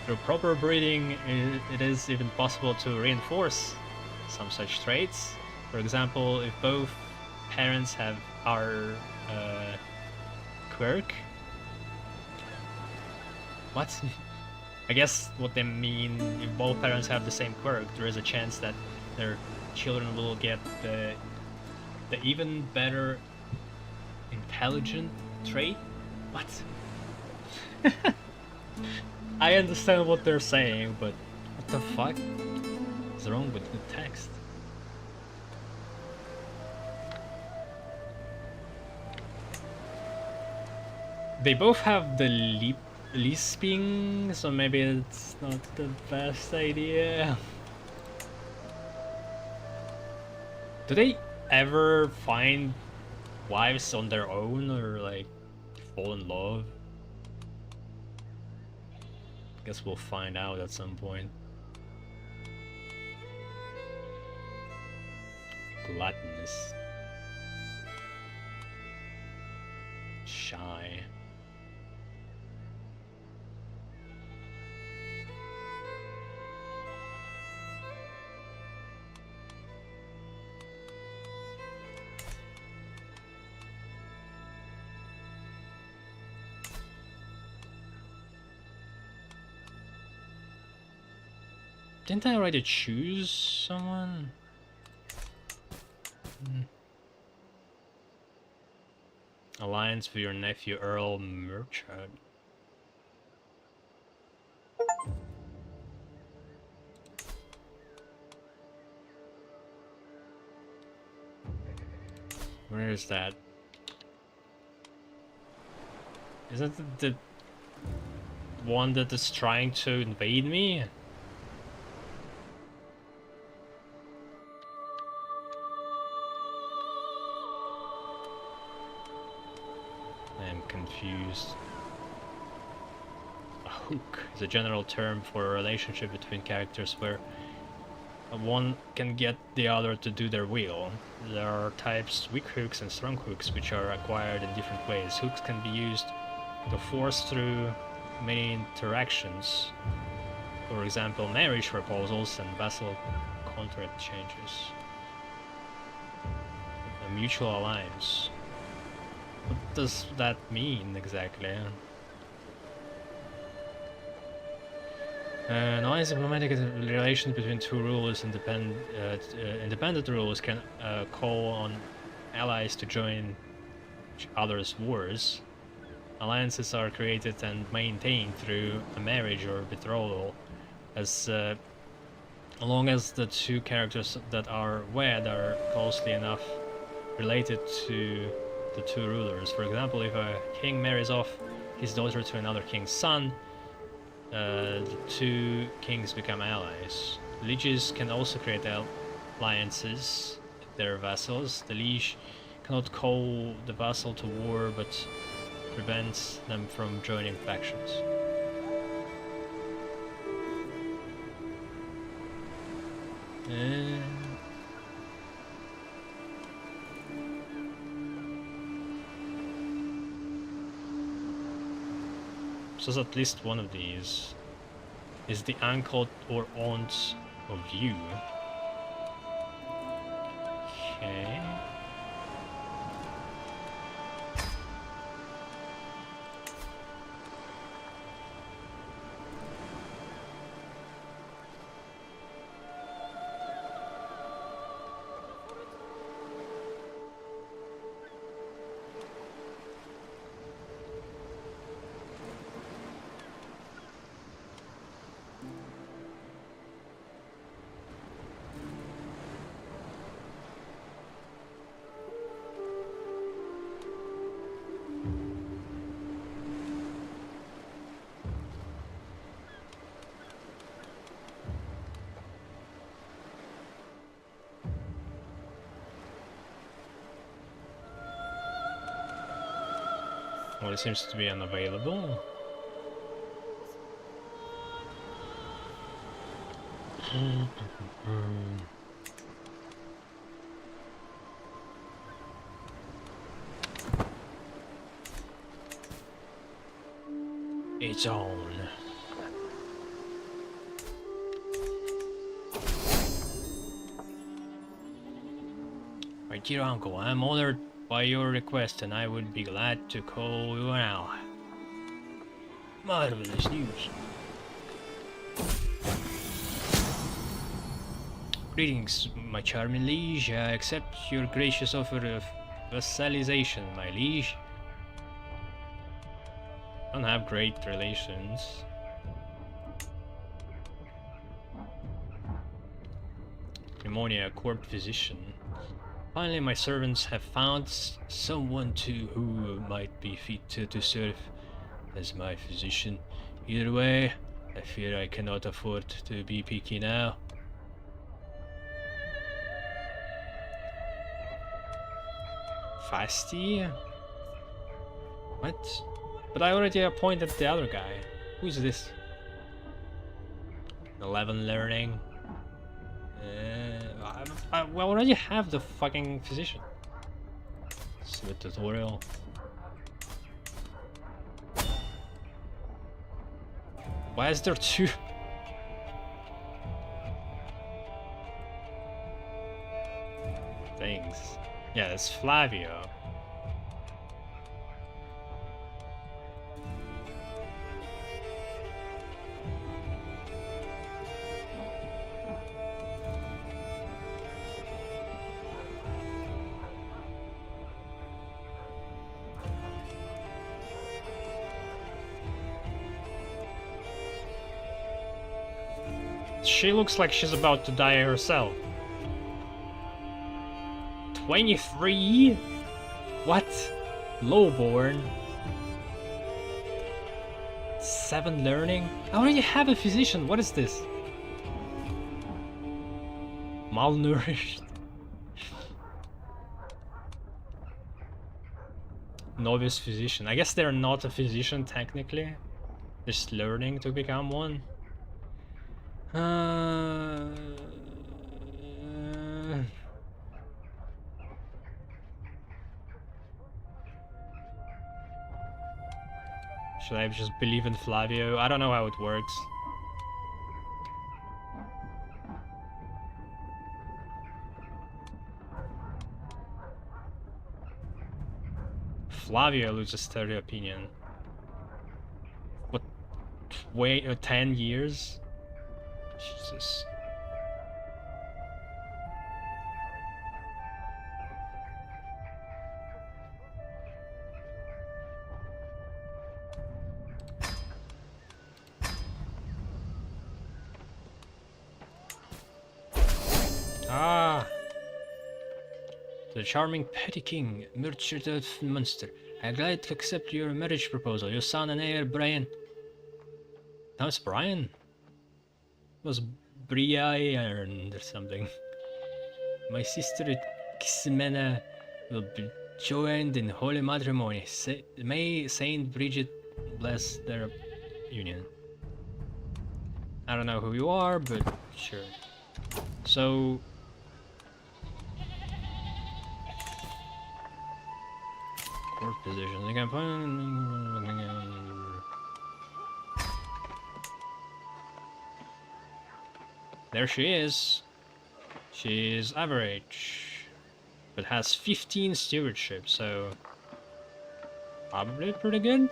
Speaker 1: Through proper breeding, it is even possible to reinforce some such traits. For example, if both parents have our quirk. What? I guess what they mean, if both parents have the same quirk, there is a chance that their children will get the even better intelligent trait? What? I understand what they're saying, but what the fuck is wrong with the text? They both have the lisping, so maybe it's not the best idea. Do they ever find wives on their own or like fall in love? Guess we'll find out at some point. Gluttonous. Shy. Didn't I already choose someone? Alliance with your nephew Earl Murchard. Where is that? Is that the one that is trying to invade me? Confused. A hook is a general term for a relationship between characters where one can get the other to do their will. There are types weak hooks and strong hooks, which are acquired in different ways. Hooks can be used to force through many interactions. For example, marriage proposals and vassal contract changes. A mutual alliance. What does that mean exactly? An alliance diplomatic relations between two rulers, independent rulers can call on allies to join each other's wars. Alliances are created and maintained through a marriage or betrothal, as long as the two characters that are wed are closely enough related to the two rulers. For example, if a king marries off his daughter to another king's son, the two kings become allies. Lieges can also create alliances with their vassals. The liege cannot call the vassal to war, but prevents them from joining factions. So at least one of these is the uncle or aunt of you. Okay. Well, it seems to be unavailable. It's on. My dear uncle, I am honored by your request, and I would be glad to call you an ally. Marvelous news. Greetings, my charming liege. I accept your gracious offer of vassalization, my liege. I don't have great relations. Pneumonia, court physician. Finally, my servants have found someone who might be fit to serve as my physician. Either way, I fear I cannot afford to be picky now. Fasty? What? But I already appointed the other guy. Who is this? 11 learning. I already have the fucking physician. See the tutorial. Why is there two? Thanks. Yeah, it's Flavio. She looks like she's about to die herself. 23? What? Lowborn? 7 learning? I already have a physician, what is this? Malnourished? Novice physician. I guess they're not a physician technically. They're just learning to become one. Should I just believe in Flavio? I don't know how it works. Flavia loses 30 opinion. What? Wait, 10 years? Jesus. Ah! The charming petty king, Murchard Munster. I am glad to accept your marriage proposal. Your son and heir, Brian. No, it's Brian. It was Brian or something. My sister Ximena will be joined in holy matrimony. May Saint Bridget bless their union. I don't know who you are, but sure. So... court position. I can find... There she is. She is average, but has 15 stewardship, so probably pretty good.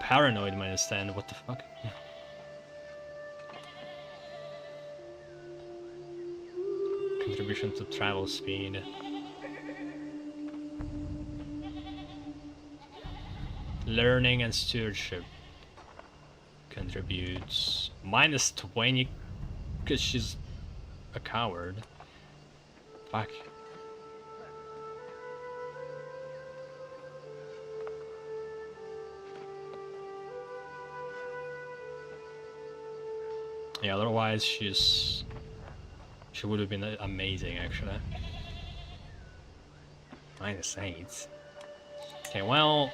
Speaker 1: Paranoid -10, what the fuck? Contribution to travel speed. Learning and stewardship contributes -20 because she's a coward. Fuck. Yeah, otherwise she would have been amazing actually. -8. Okay, well,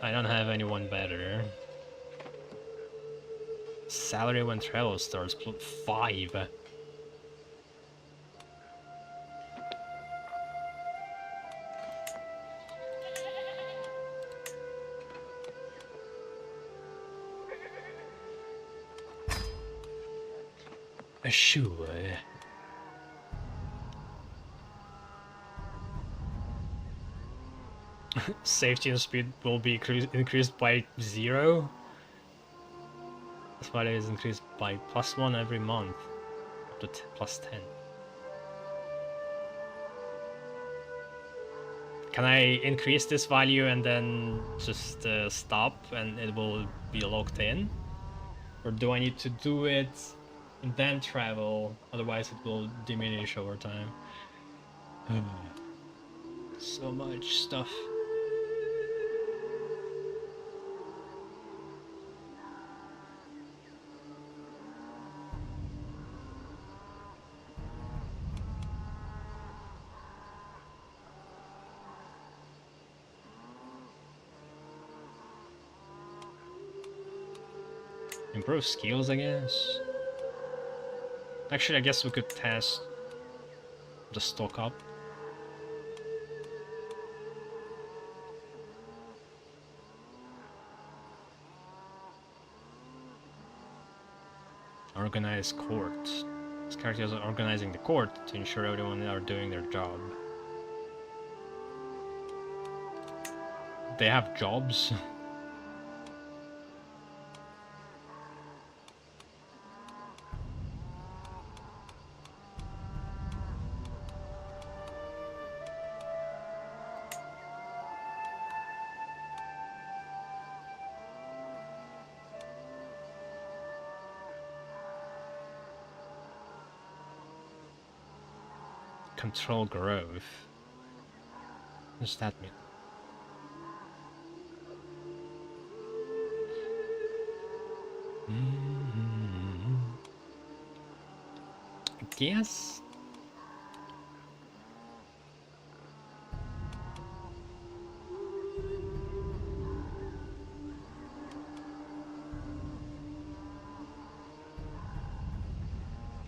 Speaker 1: I don't have anyone better. Salary when travel starts, +5. Sure. Safety and speed will be increased by 0. That's why it is increased by +1 every month, up to +10. Can I increase this value and then just stop and it will be locked in? Or do I need to do it and then travel, otherwise it will diminish over time? So much stuff. Improve skills, I guess. Actually, I guess we could test the stock up. Organize court. These characters are organizing the court to ensure everyone are doing their job. They have jobs. Control growth. What does that mean? I guess.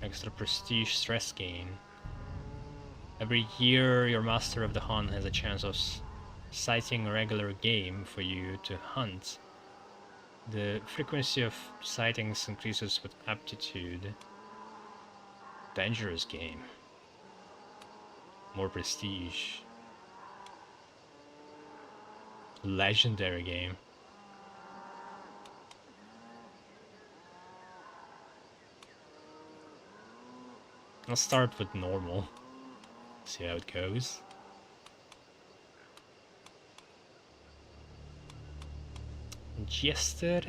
Speaker 1: Extra prestige stress gain. Every year, your Master of the Hunt has a chance of sighting a regular game for you to hunt. The frequency of sightings increases with aptitude. Dangerous game. More prestige. Legendary game. I'll start with normal. See how it goes. Jester.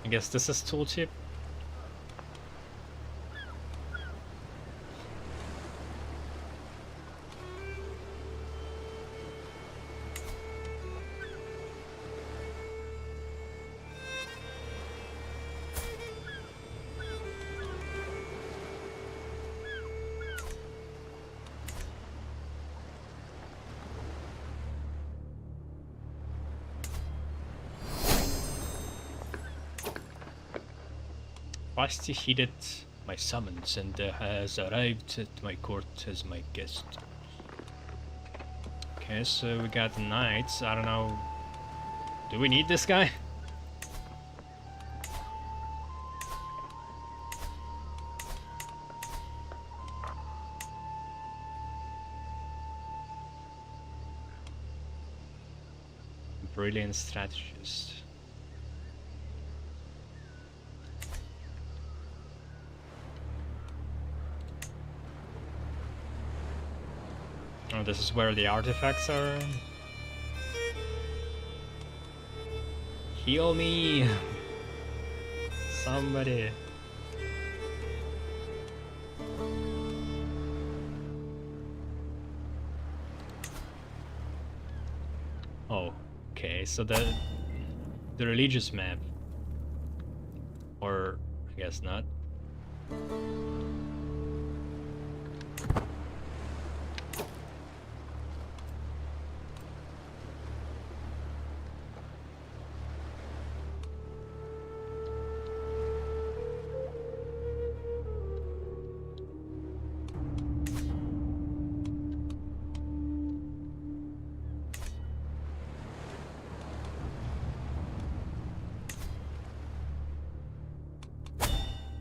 Speaker 1: I guess this is tooltip. Basti heeded my summons and has arrived at my court as my guest. Okay, so we got the knights. I don't know. Do we need this guy? Brilliant strategist. Oh, this is where the artifacts are. Heal me! Somebody. Oh, okay, so the religious map. Or I guess not.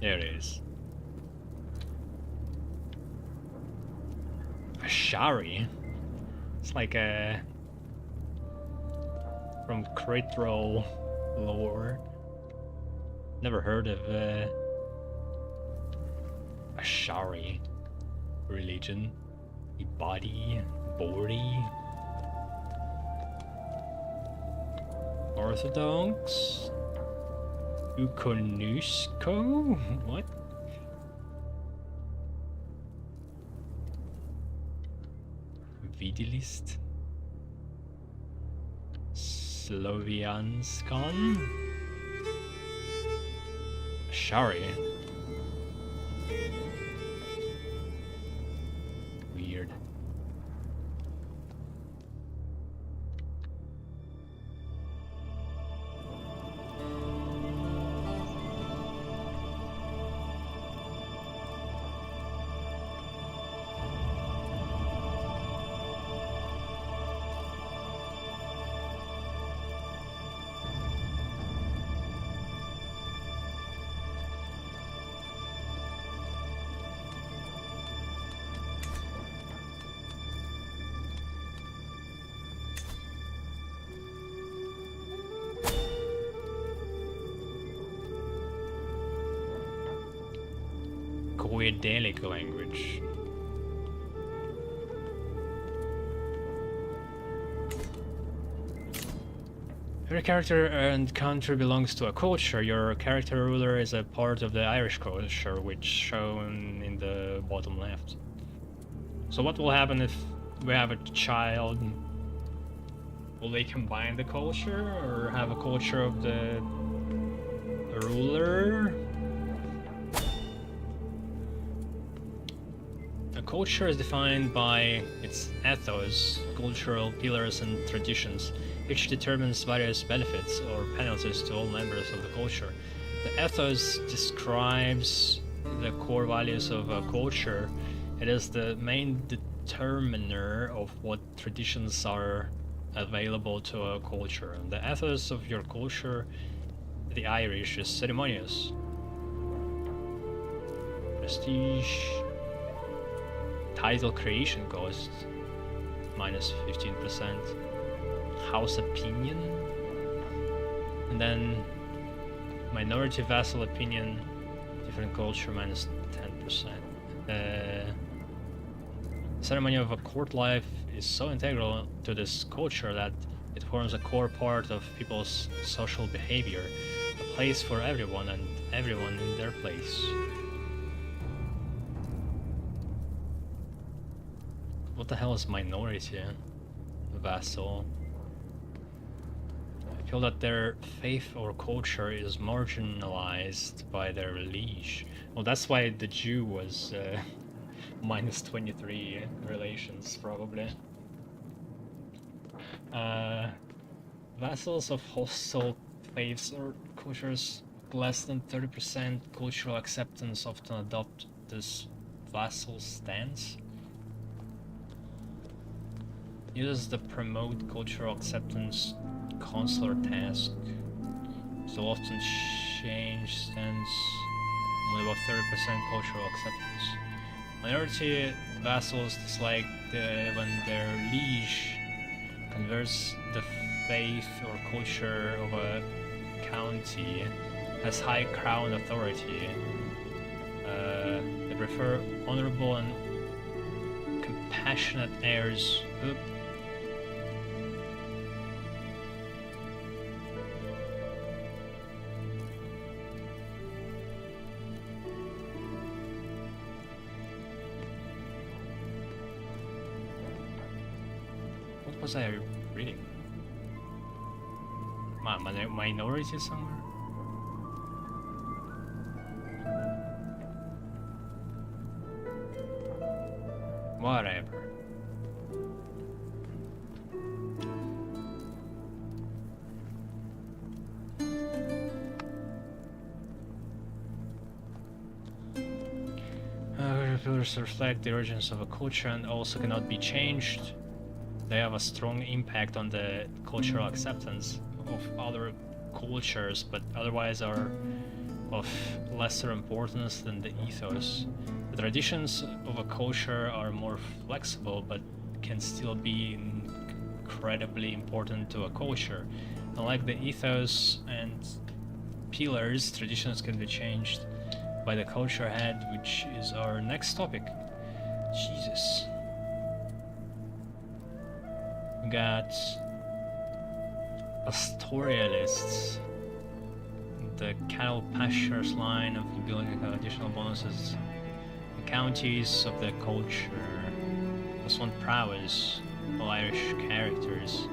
Speaker 1: There it is. Ashari? It's like a... from crit roll lore. Never heard of Ashari religion. Body, Bori. Orthodox? Ukonusko? What? Vidilist? Slovianskan? Shari? Weird. Goidelic language. Every character and country belongs to a culture. Your character ruler is a part of the Irish culture, which shown in the bottom left. So what will happen if we have a child? Will they combine the culture or have a culture of the ruler? A culture is defined by its ethos, cultural pillars, and traditions. Each determines various benefits or penalties to all members of the culture. The ethos describes the core values of a culture. It is the main determiner of what traditions are available to a culture. The ethos of your culture, the Irish, is ceremonious. Prestige. Title creation cost, minus 15%. House opinion. And then minority vassal opinion, different culture, minus 10%. Ceremony of a court life is so integral to this culture that it forms a core part of people's social behavior, a place for everyone and everyone in their place. What the hell is minority? Vassal. I feel that their faith or culture is marginalized by their liege. Well, that's why the Jew was minus 23 relations, probably. Vassals of hostile faiths or cultures, less than 30% cultural acceptance often adopt this vassal stance. Uses the promote cultural acceptance consular task. So often change stance with about 30% cultural acceptance. Minority vassals dislike when their liege converts the faith or culture of a county as high crown authority. They prefer honorable and compassionate heirs. What was I reading? Minority somewhere? Whatever. Pillars reflect the origins of a culture and also cannot be changed. They have a strong impact on the cultural acceptance of other cultures, but otherwise are of lesser importance than the ethos. The traditions of a culture are more flexible, but can still be incredibly important to a culture. Unlike the ethos and pillars, traditions can be changed by the culture head, which is our next topic. Jesus. We got pastoralists. The cattle pastures line of the building additional bonuses. The counties of the culture. +1 prowess. All Irish characters.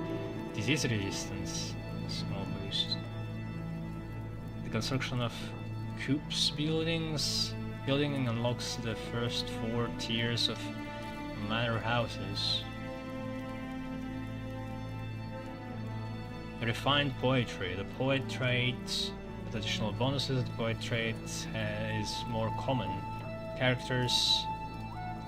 Speaker 1: Disease resistance. Small boost. The construction of coops building unlocks the first 4 tiers of manor houses. Refined poetry. The poet trait with additional bonuses. The poet trait is more common. Characters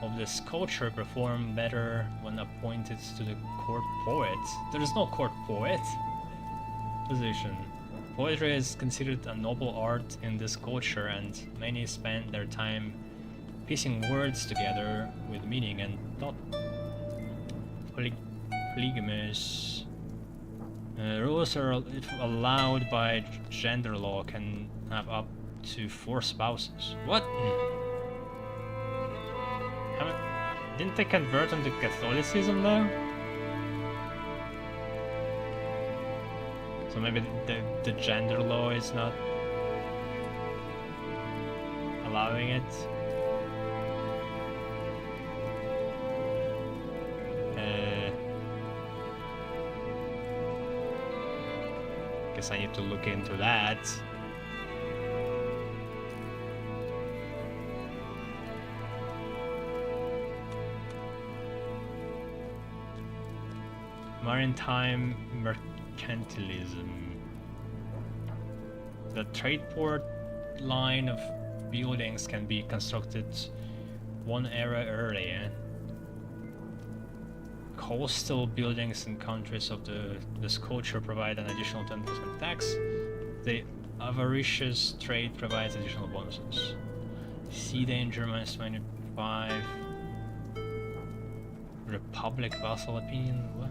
Speaker 1: of this culture perform better when appointed to the court poet. There is no court poet position. Poetry is considered a noble art in this culture, and many spend their time piecing words together with meaning and thought. Polygamous. Rules are allowed by gender law can have up to 4 spouses. What? Didn't they convert into Catholicism though? So maybe the gender law is not allowing it. Guess I need to look into that. Maritime mercantilism. The trade port line of buildings can be constructed one era earlier. Coastal buildings in countries of this culture provide an additional 10% tax. The avaricious trade provides additional bonuses. Sea danger -25. Republic vassal opinion, what?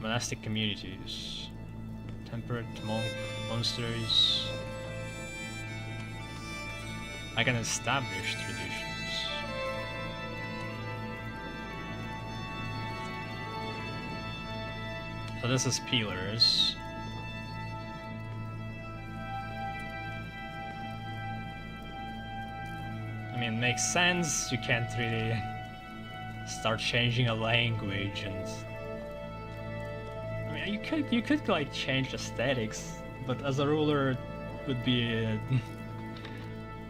Speaker 1: Monastic communities. Temperate monk monasteries. I can establish traditions. So this is pillars. I mean, it makes sense. You can't really start changing a language, and I mean, you could like change aesthetics, but as a ruler, it would be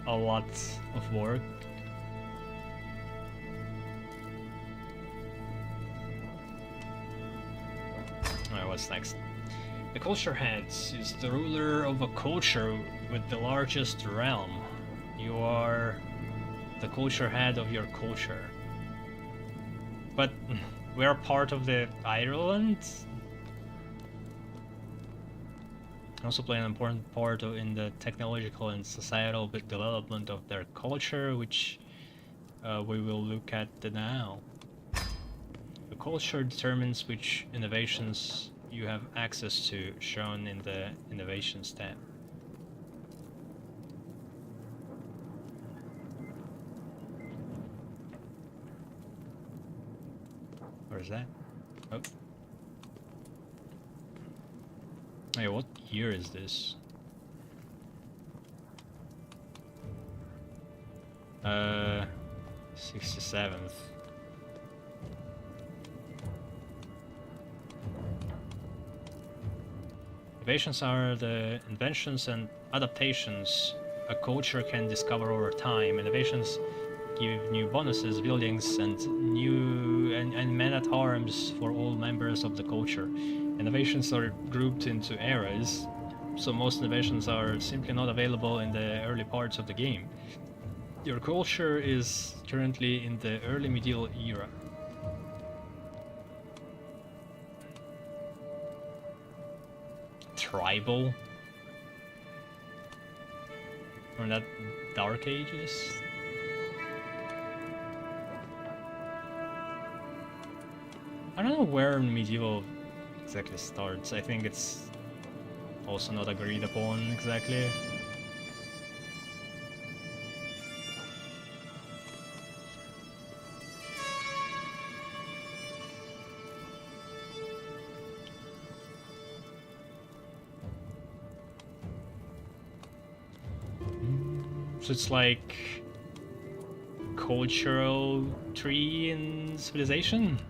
Speaker 1: a lot of work. Alright, what's next? The culture head is the ruler of a culture with the largest realm. You are the culture head of your culture. But we are part of the Ireland. Also play an important part in the technological and societal development of their culture, which we will look at now. The culture determines which innovations you have access to, shown in the Innovations tab. Where's that? Oh. Hey, what year is this? 67th. Innovations are the inventions and adaptations a culture can discover over time. Innovations give new bonuses, buildings, and men-at-arms for all members of the culture. Innovations are grouped into eras, so most innovations are simply not available in the early parts of the game. Your culture is currently in the early medieval era. Tribal? Or that Dark Ages? I don't know where medieval exactly starts. I think it's also not agreed upon exactly. So it's like cultural tree in civilization?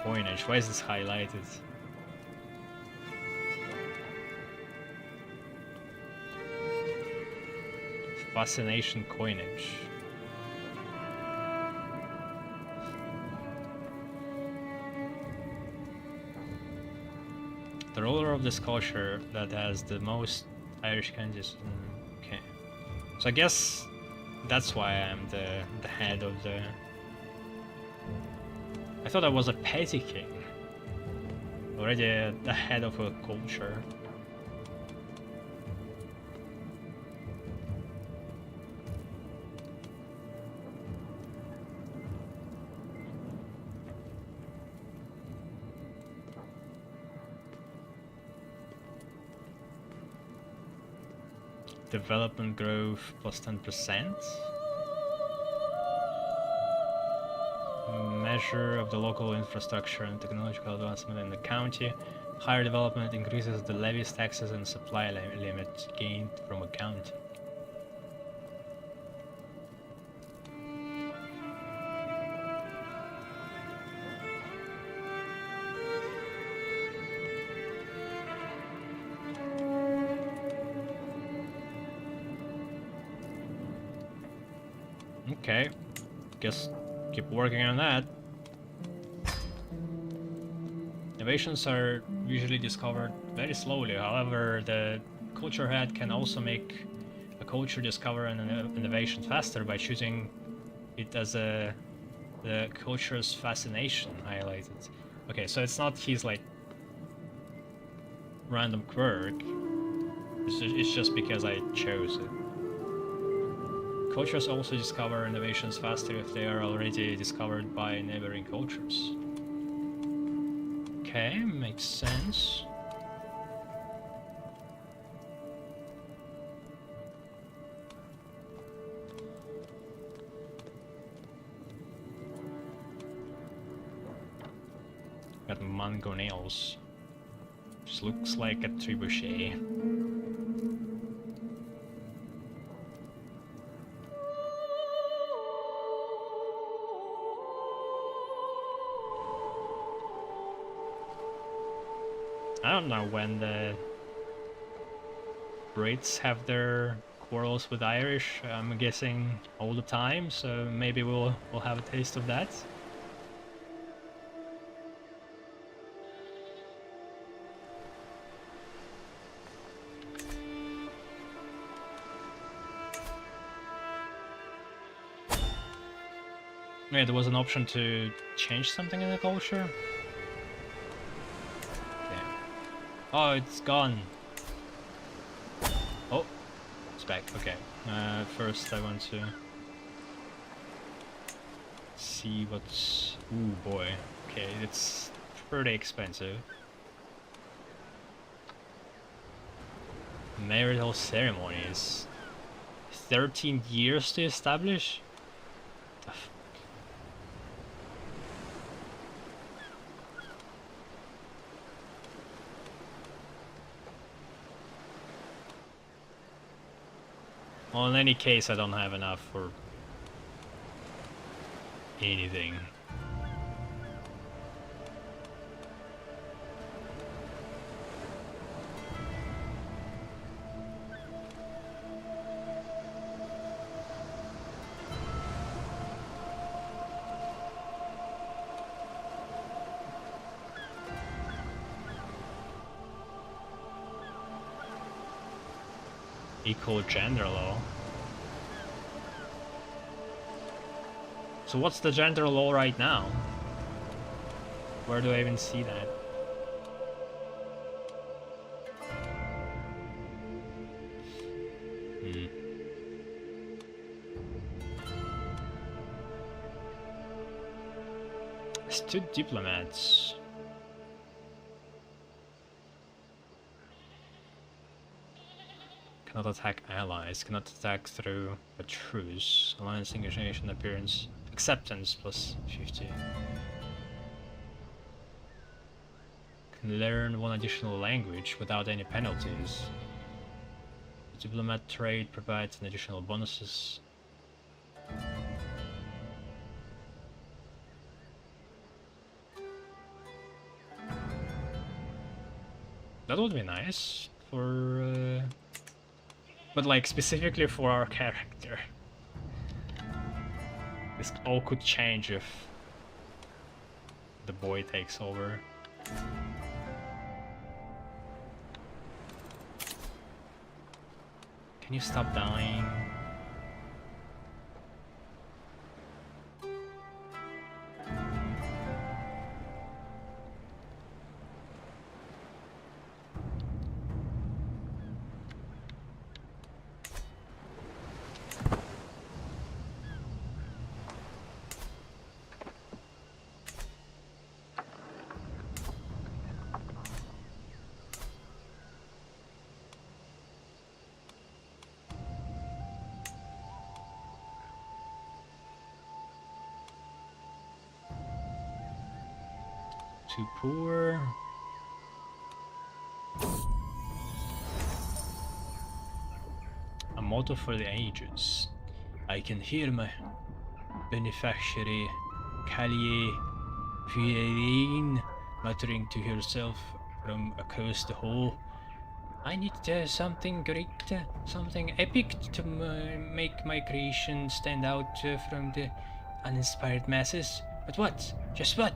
Speaker 1: Coinage, why is this highlighted? Fascination coinage. The ruler of this culture that has the most Irish kanjis. Okay. So I guess that's why I'm the head of the... I thought I was a petty king. Already the head of a culture. Development growth plus 10%. Measure of the local infrastructure and technological advancement in the county. Higher development increases the levies, taxes, and supply limit gained from a county. Okay, guess keep working on that. Innovations are usually discovered very slowly, however, the culture head can also make a culture discover an innovation faster by choosing it as the culture's fascination highlighted. Okay, so it's not his like random quirk, it's just because I chose it. Cultures also discover innovations faster if they are already discovered by neighboring cultures. Okay, makes sense. Got mango nails. Just looks like a trebuchet. I don't know when the Brits have their quarrels with Irish. I'm guessing all the time, so maybe we'll have a taste of that. Yeah, there was an option to change something in the culture. Damn. Oh, it's gone. Oh, it's back. Okay. First I want to see what's... Ooh, boy. Okay, it's pretty expensive. Marital ceremonies. 13 years to establish? Well, in any case, I don't have enough for anything. Equal gender law. So what's the gender law right now? Where do I even see that? Astute diplomats. Cannot attack allies, cannot attack through a truce. Alliance negotiation appearance. Acceptance plus 50. Can learn one additional language without any penalties. The diplomat trade provides an additional bonuses. That would be nice for but like specifically for our character. This all could change if the boy takes over. Can you stop dying? Too poor. A motto for the ages. I can hear my beneficiary Callier Fierine muttering to herself from across the hall. I need something great, something epic to make my creation stand out from the uninspired masses. But what? Just what?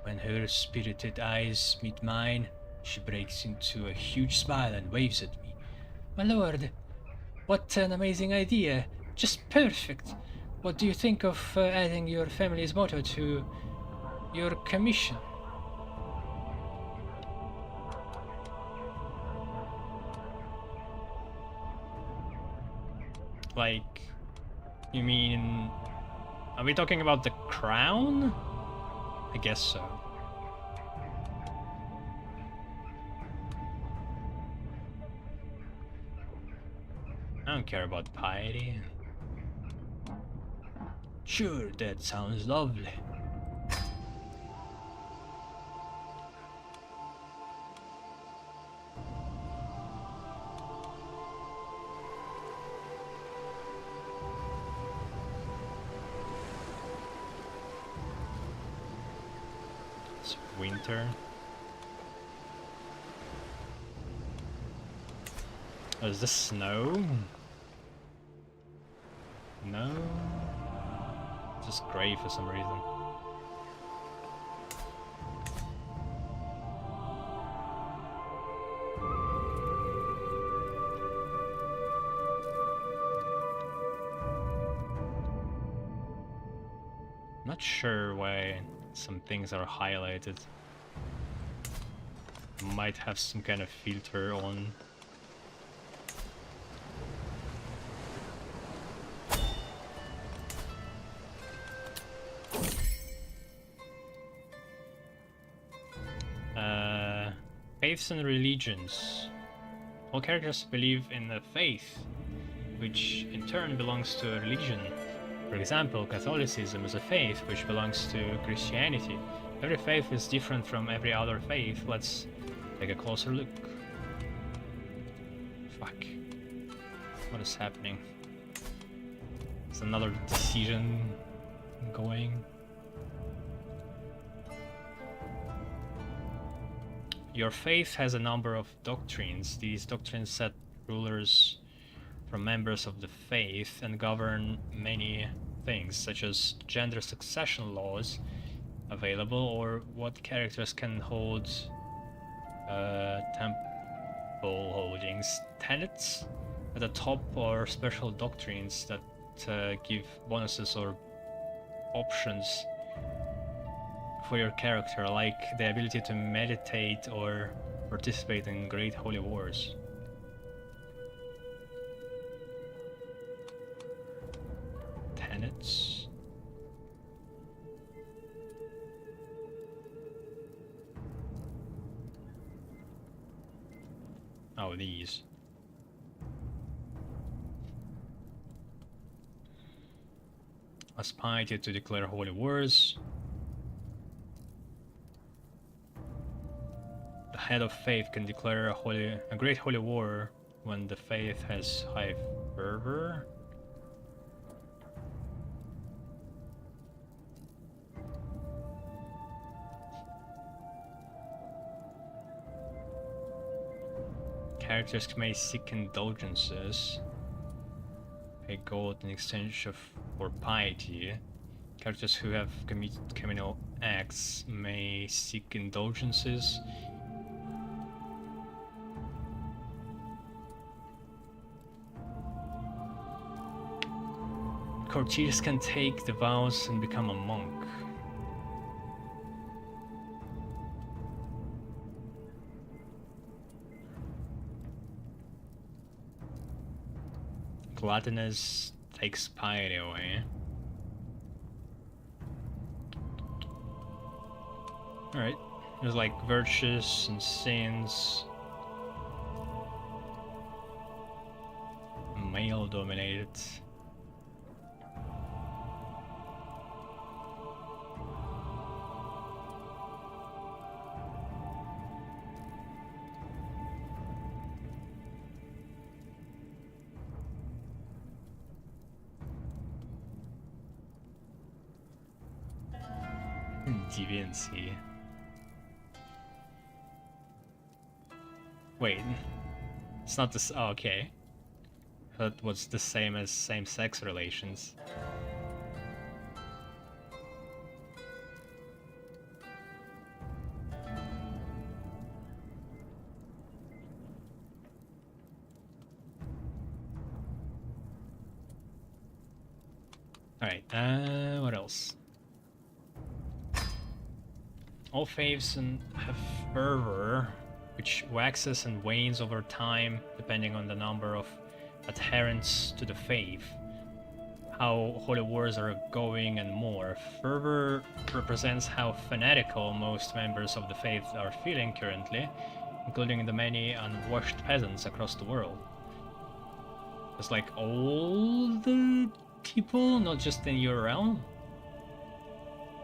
Speaker 1: When her spirited eyes meet mine, she breaks into a huge smile and waves at me. My lord, what an amazing idea! Just perfect! What do you think of adding your family's motto to your commission? Like, you mean... Are we talking about the crown? I guess so. I don't care about piety. Sure, that sounds lovely. It's winter. Oh, is this snow? No. Just grey for some reason. Not sure why some things are highlighted. Might have some kind of filter on. Faiths and religions. All characters believe in a faith, which in turn belongs to a religion. For example, Catholicism is a faith which belongs to Christianity. Every faith is different from every other faith. Let's take a closer look. Fuck. What is happening? Is another decision going? Your faith has a number of doctrines. These doctrines set rulers from members of the faith and govern many things, such as gender succession laws available, or what characters can hold temple holdings. Tenets at the top are special doctrines that give bonuses or options for your character, like the ability to meditate or participate in great holy wars. Tenets. Oh, these. Aspire to declare holy wars. The head of faith can declare a great holy war when the faith has high fervor. Characters may seek indulgences, pay gold in exchange for piety. Characters who have committed criminal acts may seek indulgences. Courtiers can take the vows and become a monk. Gluttonous takes piety away. Alright, there's like virtues and sins. Male dominated. Deviancy. Wait, it's not this. Oh, okay. That was the same as same-sex relations. Alright, what else? All faiths have fervor, which waxes and wanes over time depending on the number of adherents to the faith, how holy wars are going, and more. Fervor represents how fanatical most members of the faith are feeling currently, including the many unwashed peasants across the world. It's like all the people, not just in your realm.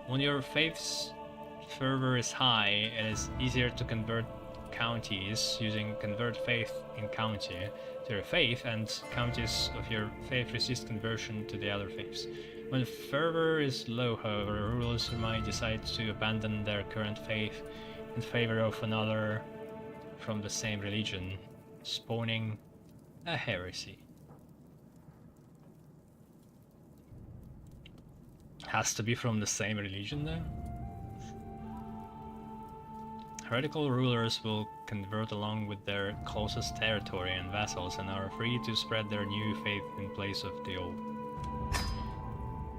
Speaker 1: When your faith's fervor is high, it is easier to convert counties using convert faith in county to your faith, and counties of your faith resist conversion to the other faiths. When fervor is low, however, rulers might decide to abandon their current faith in favor of another from the same religion, spawning a heresy. Has to be from the same religion, though? Heretical rulers will convert along with their closest territory and vassals and are free to spread their new faith in place of the old.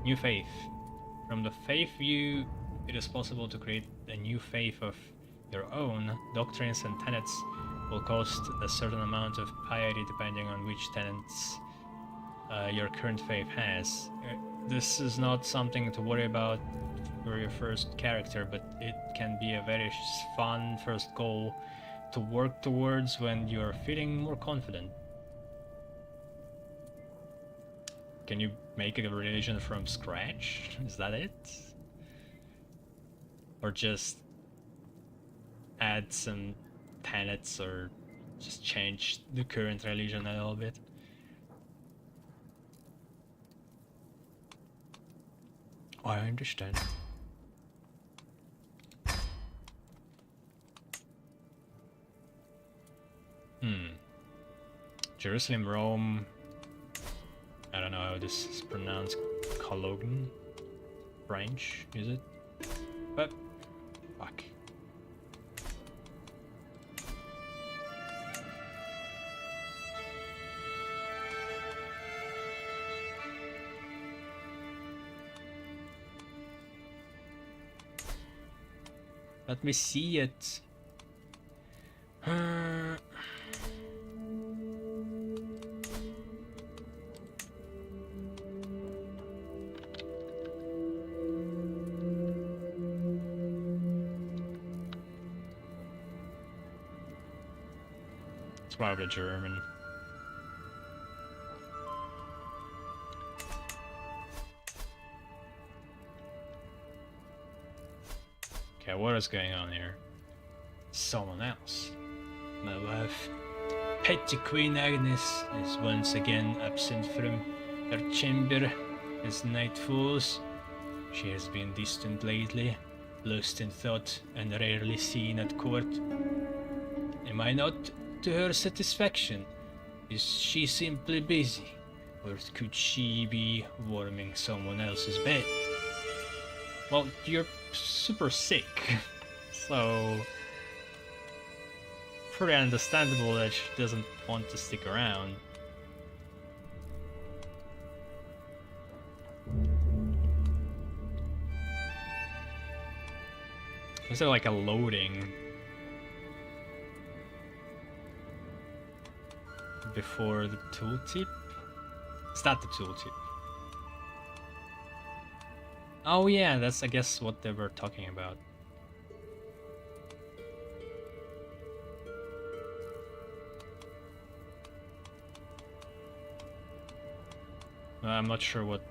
Speaker 1: New faith. From the faith view, it is possible to create a new faith of your own. Doctrines and tenets will cost a certain amount of piety depending on which tenets your current faith has. This is not something to worry about for your first character, but it can be a very fun first goal to work towards when you're feeling more confident. Can you make a religion from scratch? Is that it? Or just add some tenets or just change the current religion a little bit? I understand. Jerusalem, Rome. I don't know how this is pronounced. Cologne branch, is it? But fuck. Let me see it. It's probably German. Okay, what is going on here? Someone else. My wife, Petty Queen Agnes, is once again absent from her chamber as night falls. She has been distant lately, lost in thought and rarely seen at court. Am I not to her satisfaction? Is she simply busy? Or could she be warming someone else's bed? Well, you're super sick, so pretty understandable that she doesn't want to stick around. Is there like a loading before the tooltip? It's not the tooltip. Oh yeah, that's I guess what they were talking about. I'm not sure what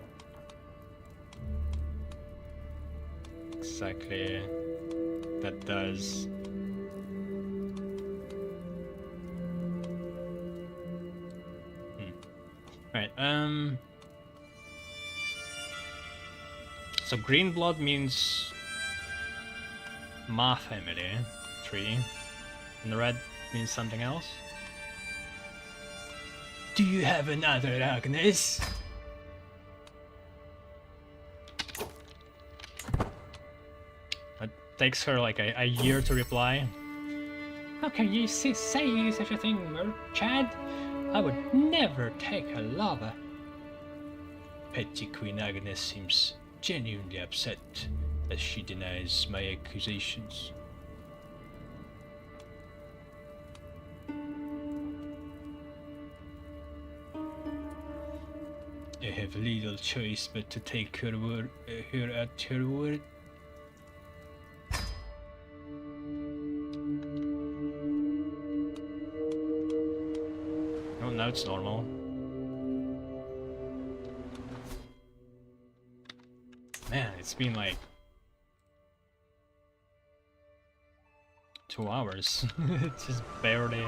Speaker 1: exactly that does. Right, so green blood means Ma family tree, and red means something else. Do you have another, Agnes? It takes her like a year to reply. How can you say such a thing, Chad? I would never take a lover. Petty Queen Agnes seems genuinely upset as she denies my accusations. I have little choice but to take her at her word. Oh, now it's normal. Man, it's been like 2 hours. It's just barely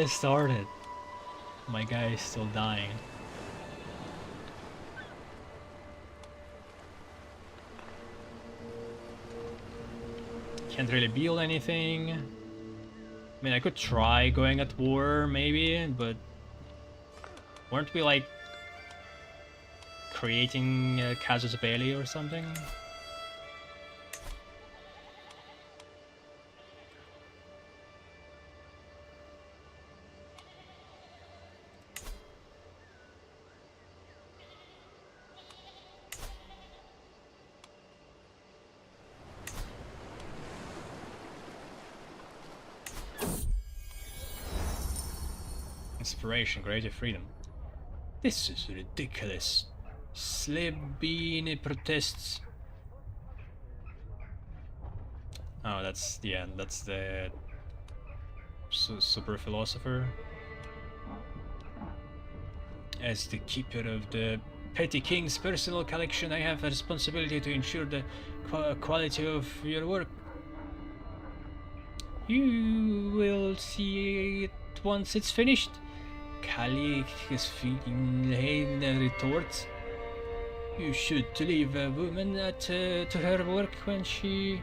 Speaker 1: started. My guy is still dying. Can't really build anything. I mean, I could try going at war, maybe, but weren't we like creating Casus Belli or something? Inspiration, creative freedom. This is ridiculous. Slebine protests. Oh, that's the super philosopher. As the keeper of the Petty King's personal collection, I have a responsibility to ensure the quality of your work. You will see it once it's finished. Kali is feeding Lane retorts. You should leave a woman to her work when she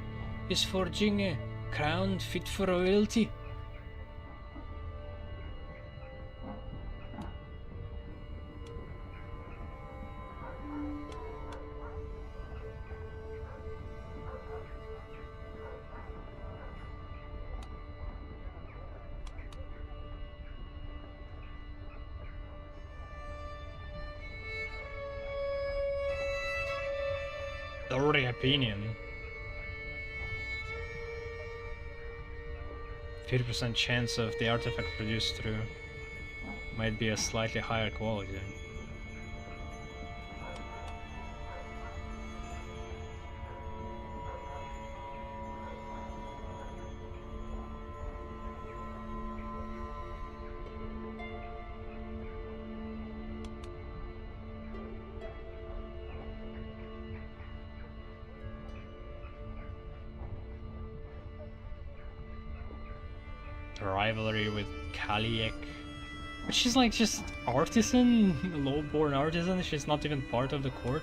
Speaker 1: is forging a crown fit for royalty. Already opinion. 50% chance of the artifact produced through might be a slightly higher quality. Rivalry with Kaliek. But she's like just artisan, low-born artisan, she's not even part of the court.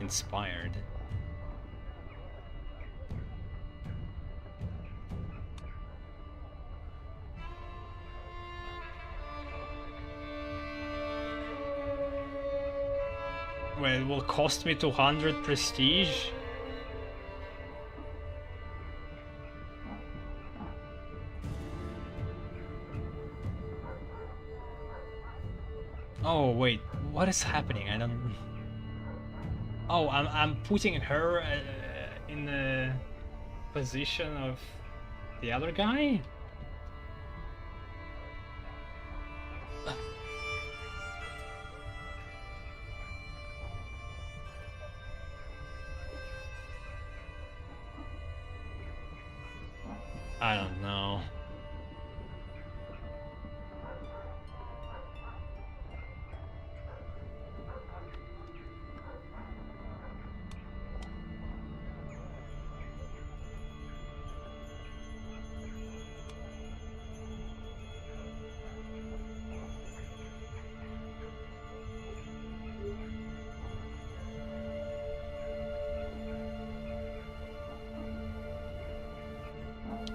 Speaker 1: Inspired. Well, it will cost me 200 prestige. Oh wait, what is happening? I don't. Oh, I'm putting her in the position of the other guy. I don't know.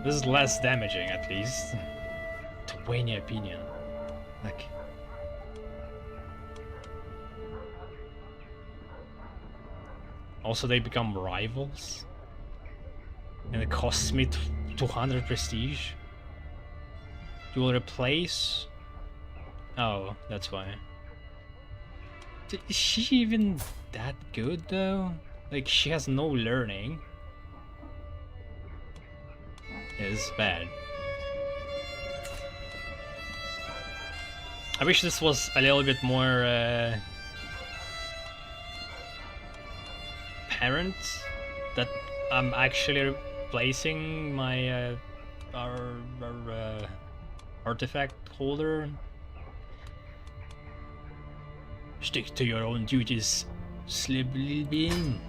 Speaker 1: This is less damaging, at least. 20 opinion. Like... Also, they become rivals. And it costs me 200 prestige. You will replace... Oh, that's why. Is she even that good, though? Like, she has no learning. It's bad. I wish this was a little bit more apparent that I'm actually replacing my our artifact holder. Stick to your own duties, slip little bean.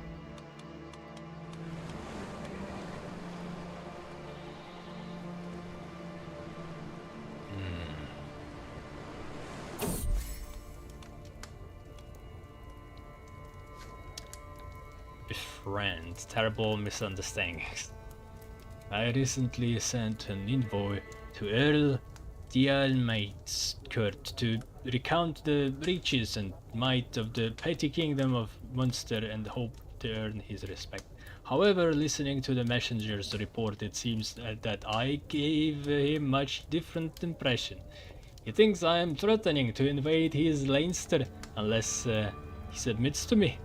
Speaker 1: Befriend. Terrible misunderstandings. I recently sent an envoy to Earl Dialmaitskurt to recount the riches and might of the petty kingdom of Munster and hope to earn his respect. However, listening to the messenger's report, it seems that I gave him much different impression. He thinks I am threatening to invade his Leinster unless he submits to me.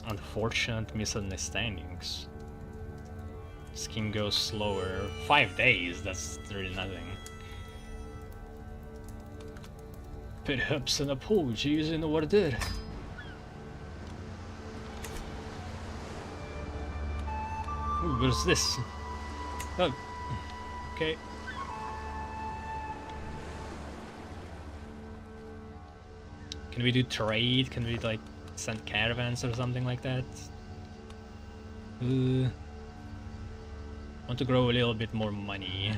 Speaker 1: Unfortunate misunderstandings. Skin goes slower. 5 days, that's really nothing. Perhaps an apology is in order. Ooh, what's this? Oh, okay. Can we do trade? Can we like send caravans or something like that? Want to grow a little bit more money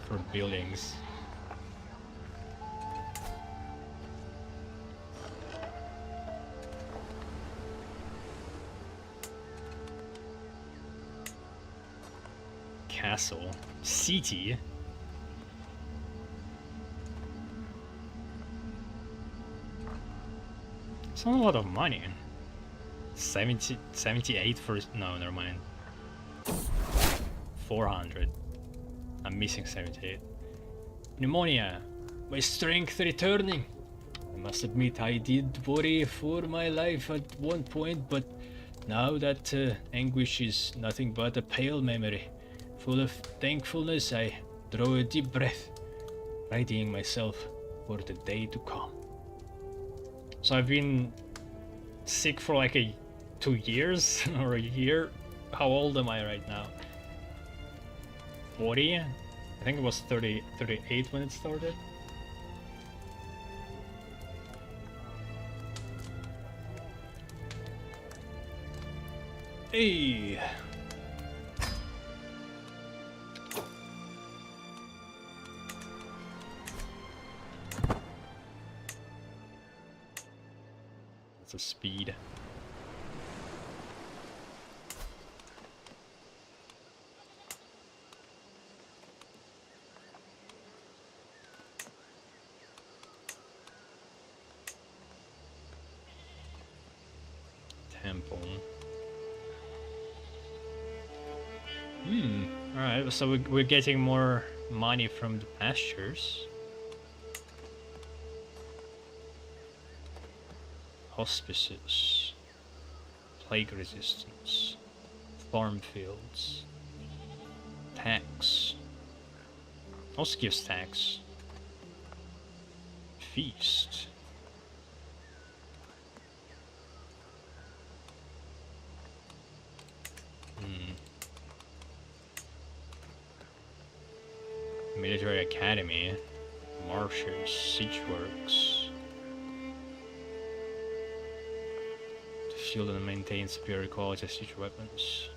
Speaker 1: for buildings. Castle. City. It's not a lot of money. 78 for... No, never mind. 400. I'm missing 78. Pneumonia. My strength returning. I must admit I did worry for my life at one point, but now that anguish is nothing but a pale memory. Full of thankfulness, I draw a deep breath, readying myself for the day to come. So I've been sick for like 2 years or a year. How old am I right now? 40? I think it was 38 when it started. Hey! That's a speed. Temple. Alright, so we're getting more money from the pastures. Hospices. Plague resistance. Farm fields. Tax. Also gives tax. Feast. Military Academy, Marshes, Siege Works. shield and maintain superior quality as future weapons.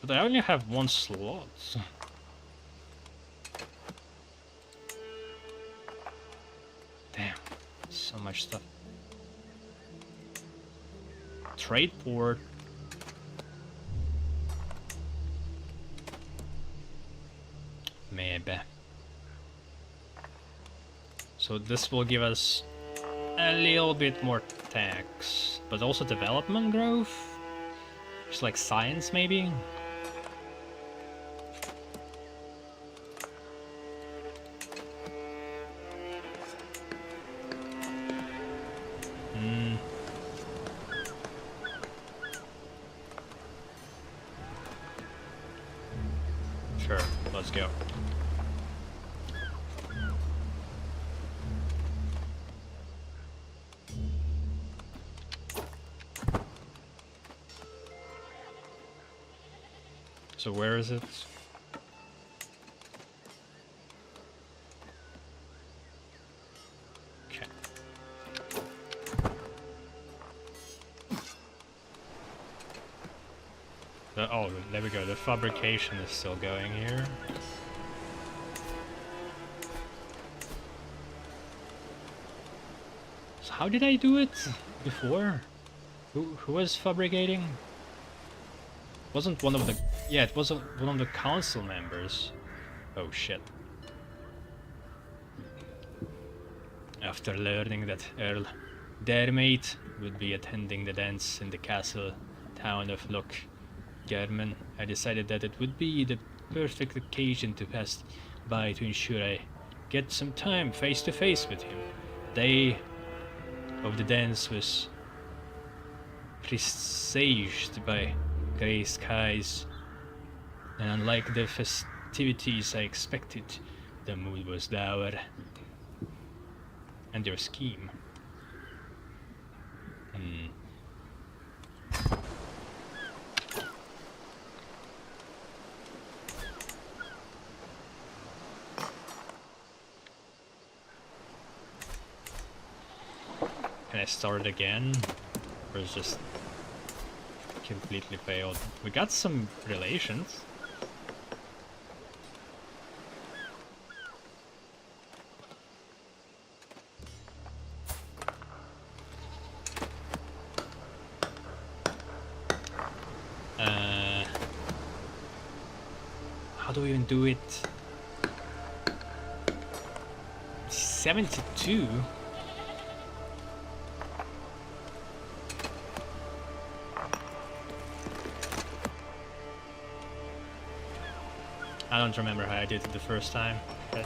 Speaker 1: But I only have one slot. Damn, so much stuff. Trade port. Maybe. So this will give us a little bit more tax, but also development growth. Just like science, maybe. Sure, let's go. So where is it? Okay. Oh, there we go. The fabrication is still going here. So how did I do it before? Who was fabricating? Wasn't one of the... Yeah, it wasn't one of the council members. Oh shit. After learning that Earl Dermate would be attending the dance in the castle town of Loch German, I decided that it would be the perfect occasion to pass by to ensure I get some time face to face with him. The day of the dance was presaged by grey skies, and unlike the festivities I expected, the mood was dour. And your scheme. Can I start it again? Or is it just completely failed? We got some relations. How do we even do it? 72? I don't remember how I did it the first time. But...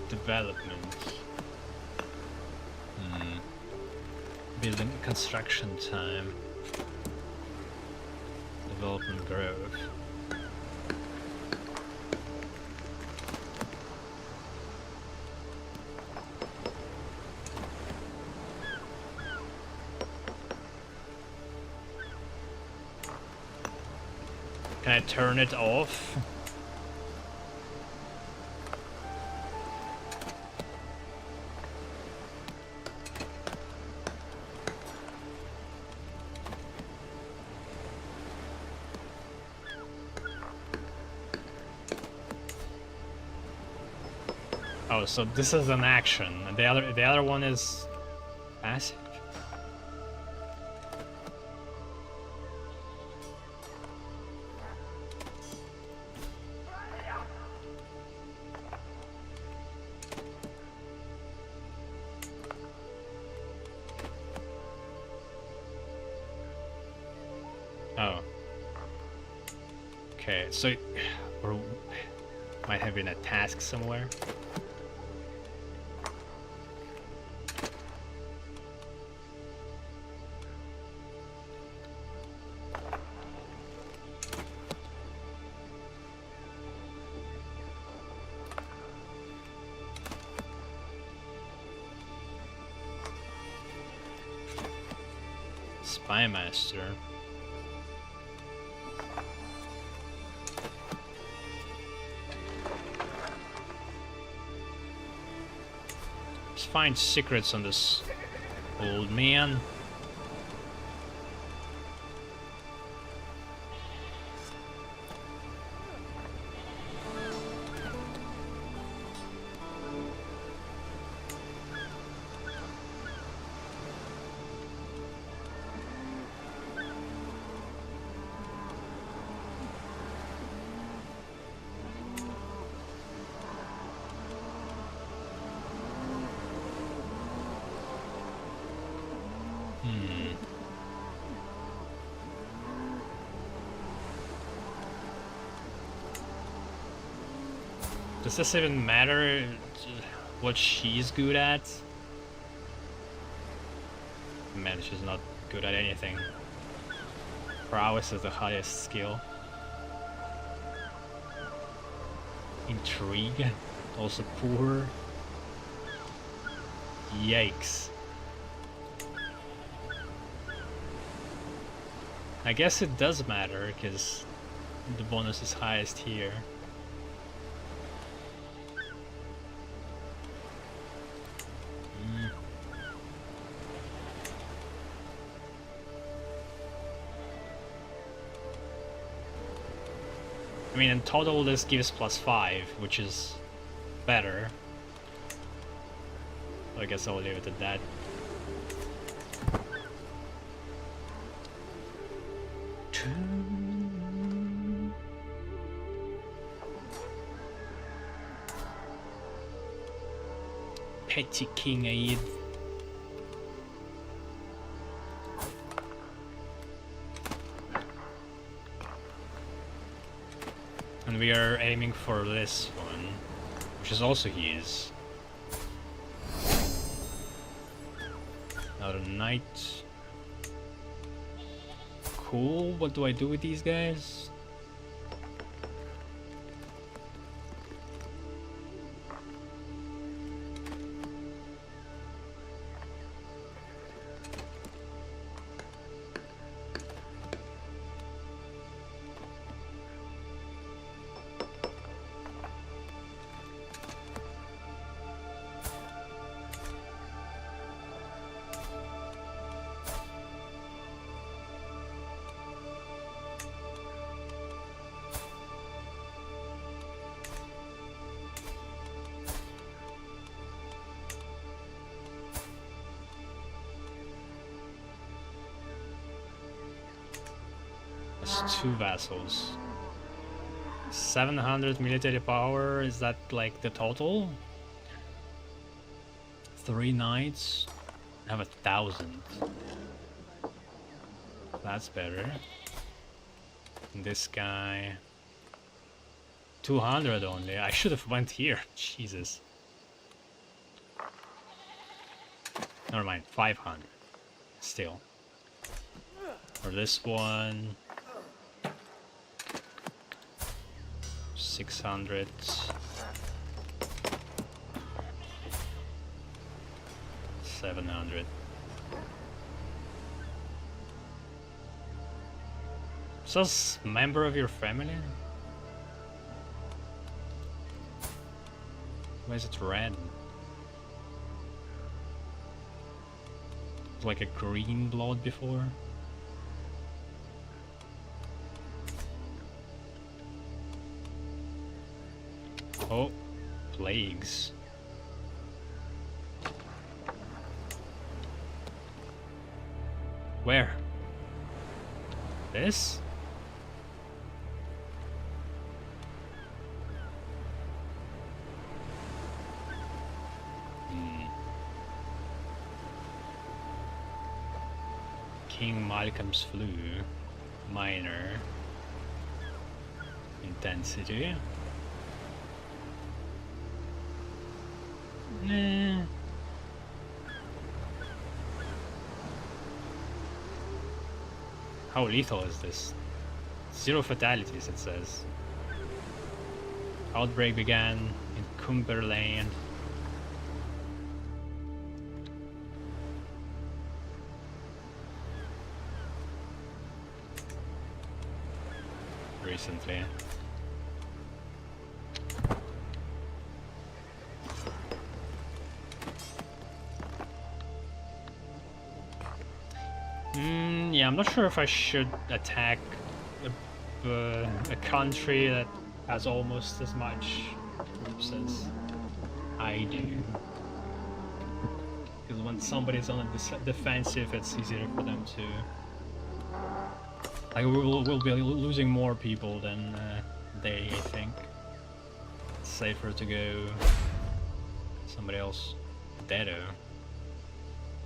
Speaker 1: development. Building construction time. Development growth. Can I turn it off? Oh, so this is an action, and the other one is passive. Okay, so... Or might have been a task somewhere. Spy Master. Let's find secrets on this old man. Does this even matter what she's good at? Man, she's not good at anything. Prowess is the highest skill. Intrigue, also poor. Yikes. I guess it does matter, because the bonus is highest here. I mean, in total this gives +5, which is better. So I guess I'll leave it at that. Petty King Aid. And we are aiming for this one, which is also his. Another knight. Cool, what do I do with these guys? That's 2 vassals. 700 military power, is that like the total? 3 knights? I have 1,000. That's better. And this guy... 200 only. I should have went here. Jesus. Never mind, 500. Still. For this one... 600. $700. Says member of your family? Why is it red? It's like a green blood before. Oh, plagues. Where? This? King Malcolm's flu. Minor. intensity. Nah. How lethal is this? 0 fatalities, it says. Outbreak began in Cumberland. Recently. Yeah, I'm not sure if I should attack a country that has almost as much troops as I do. Because when somebody's on a defensive, it's easier for them to... Like, we'll be losing more people than they, I think. It's safer to go somebody else. Deado.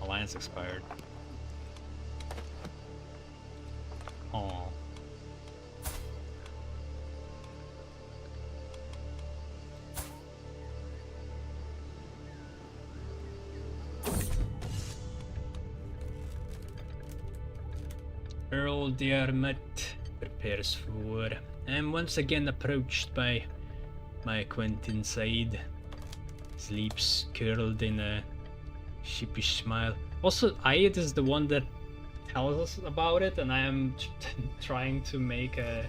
Speaker 1: Alliance expired. Oh. Earl Diarmid prepares for. I am once again approached by my acquaintance Said. His lips curled in a sheepish smile. Also, Ayed is the one that tells us about it, and I am trying to make a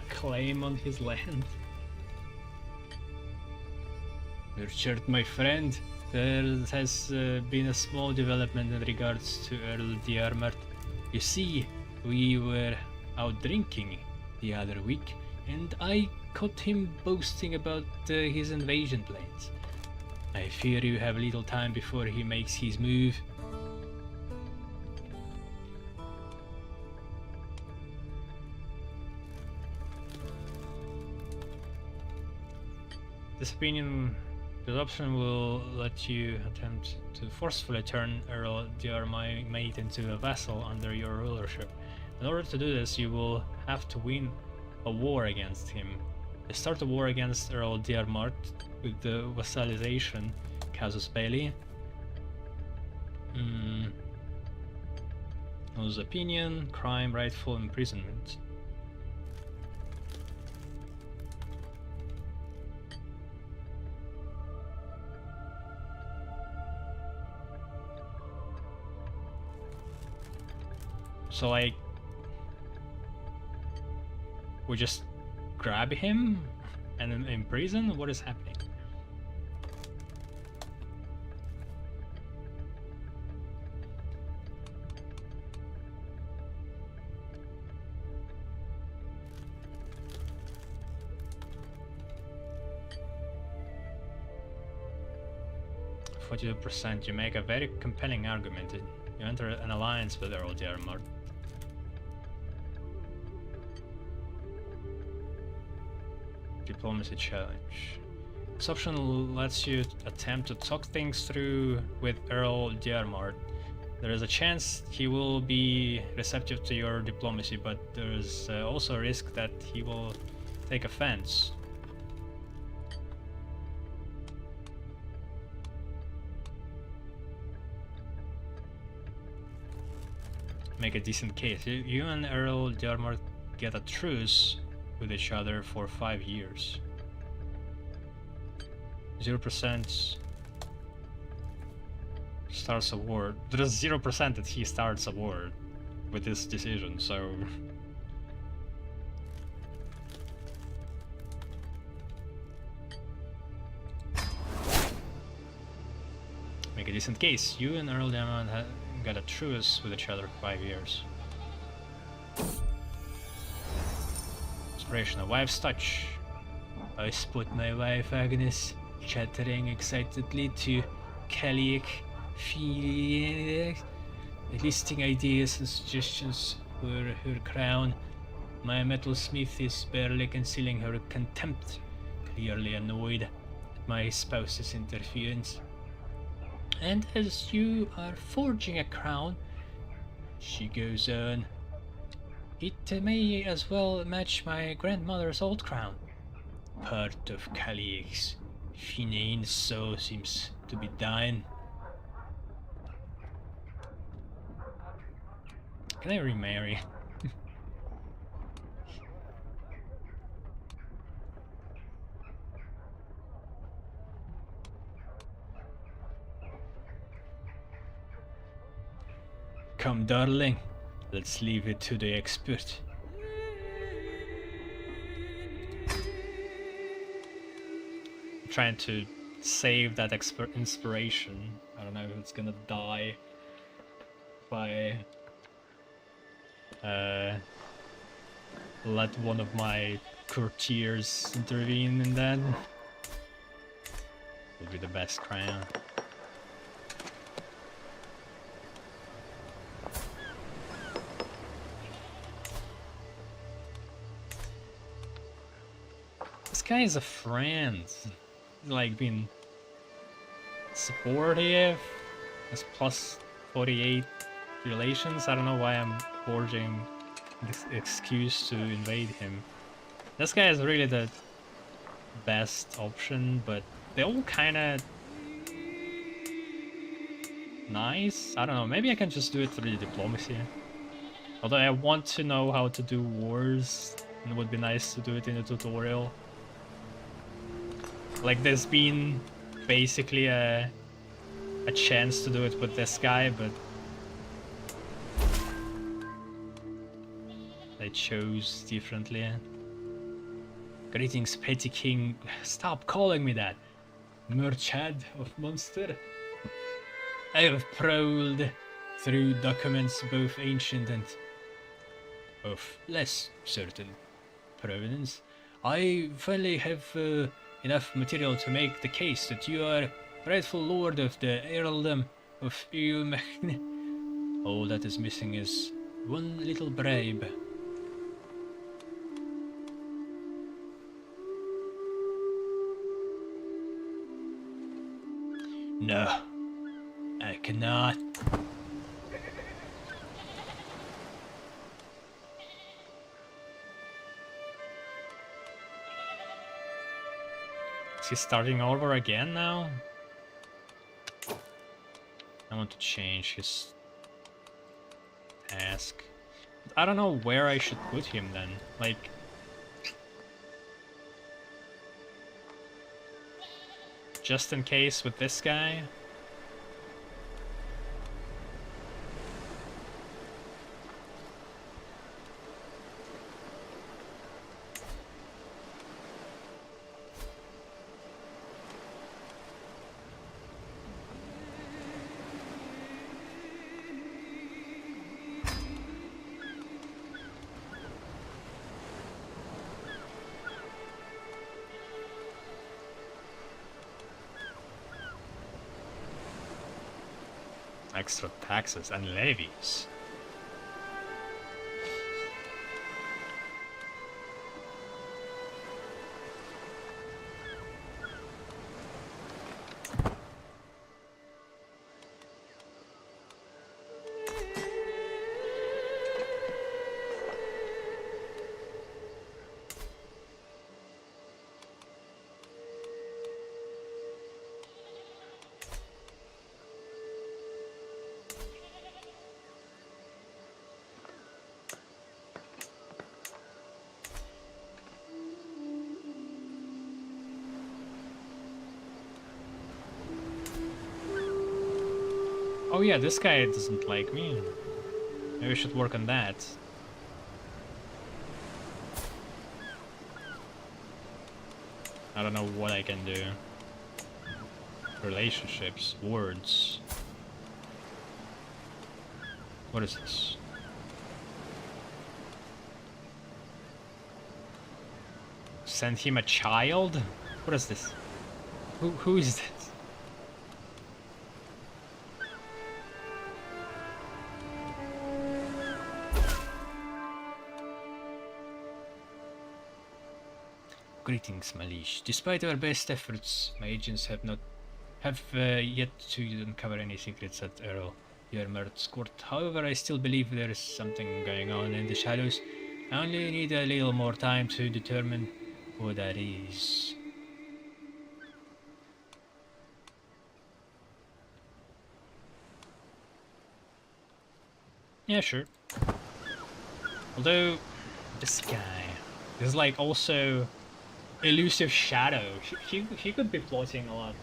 Speaker 1: claim on his land. Richard, my friend, there has been a small development in regards to Earl Diarmid. You see, we were out drinking the other week, and I caught him boasting about his invasion plans. I fear you have little time before he makes his move. This option will let you attempt to forcefully turn Earl Diarmid into a vassal under your rulership. In order to do this, you will have to win a war against him. You start a war against Earl Diarmid with the vassalization casus belli. His opinion, crime, rightful imprisonment. So like, we just grab him and imprison? What is happening? %. You make a very compelling argument. You enter an alliance with Earl Diarmid. Diplomacy challenge. This option lets you attempt to talk things through with Earl Diarmid. There is a chance he will be receptive to your diplomacy, but there is also a risk that he will take offense. Make a decent case. You and Earl Diarmid get a truce with each other for 5 years. 0% starts a war. There is 0% that he starts a war with this decision, so... Make a decent case. You and Earl Diarmid got a truce with each other for 5 years. Inspirational. Wife's touch. I spot my wife Agnes chattering excitedly to Caliac, listing ideas and suggestions for her crown. My metalsmith is barely concealing her contempt, clearly annoyed at my spouse's interference. And as you are forging a crown, she goes on, it may as well match my grandmother's old crown. part of Caliix. Finane so seems to be dying. Can I remarry? Come, darling. Let's leave it to the expert. I'm trying to save that inspiration. I don't know if it's gonna die if I let one of my courtiers intervene in that. Would be the best crown. This guy is a friend. Like being supportive. Has plus 48 relations. I don't know why I'm forging this excuse to invade him. This guy is really the best option, but they all kinda nice. I don't know, maybe I can just do it through diplomacy. Although I want to know how to do wars, and it would be nice to do it in a tutorial. Like there's been basically a chance to do it with this guy, but they chose differently. Greetings, Petty King. Stop calling me that. Murchad of Munster. I have prowled through documents both ancient and of less certain provenance. I finally have enough material to make the case that you are rightful lord of the earldom of Eumachne. All that is missing is one little bribe. No, I cannot. Is he starting over again now? I want to change his task. I don't know where I should put him then. Like, just in case with this guy. Extra taxes and levies. Oh yeah, this guy doesn't like me. Maybe I should work on that. I don't know what I can do. Relationships, words. What is this? Send him a child? What is this? Who is this? Greetings, Malish. Despite our best efforts, my agents have yet to uncover any secrets at Earl Yermert's court. However, I still believe there is something going on in the shadows. I only need a little more time to determine who that is. Yeah, sure. Although, this guy is like also elusive shadow. He could be floating a lot.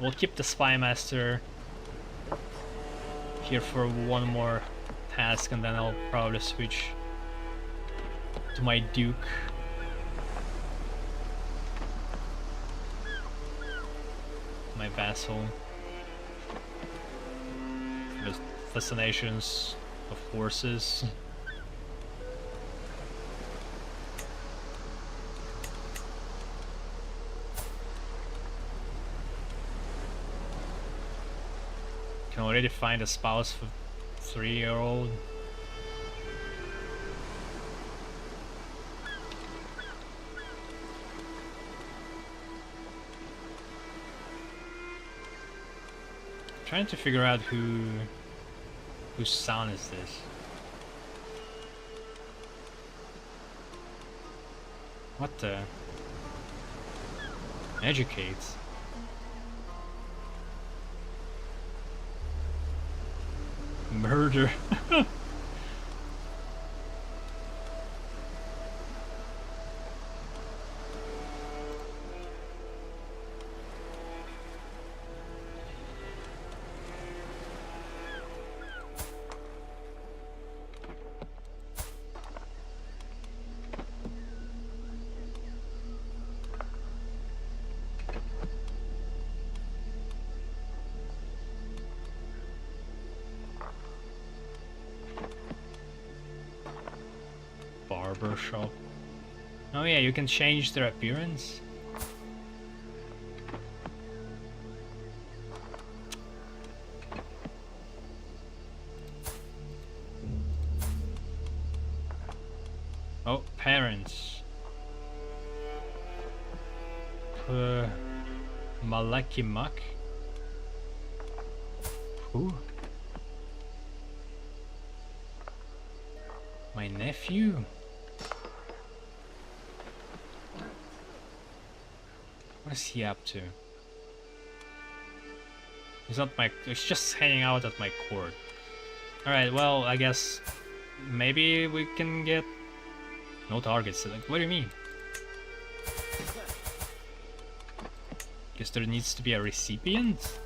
Speaker 1: We'll keep the Spy Master here for one more task, and then I'll probably switch to my Duke. My vassal. The fascinations of horses. Can already find a spouse for 3-year-old. Trying to figure out whose son is this. What the? Educate. Murder. Barber shop. Oh yeah, you can change their appearance. Oh, parents. Malaki Mak. Who? My nephew? What is he up to? He's just hanging out at my court. Alright, well, I guess maybe we can get no targets. Like, what do you mean? Guess there needs to be a recipient?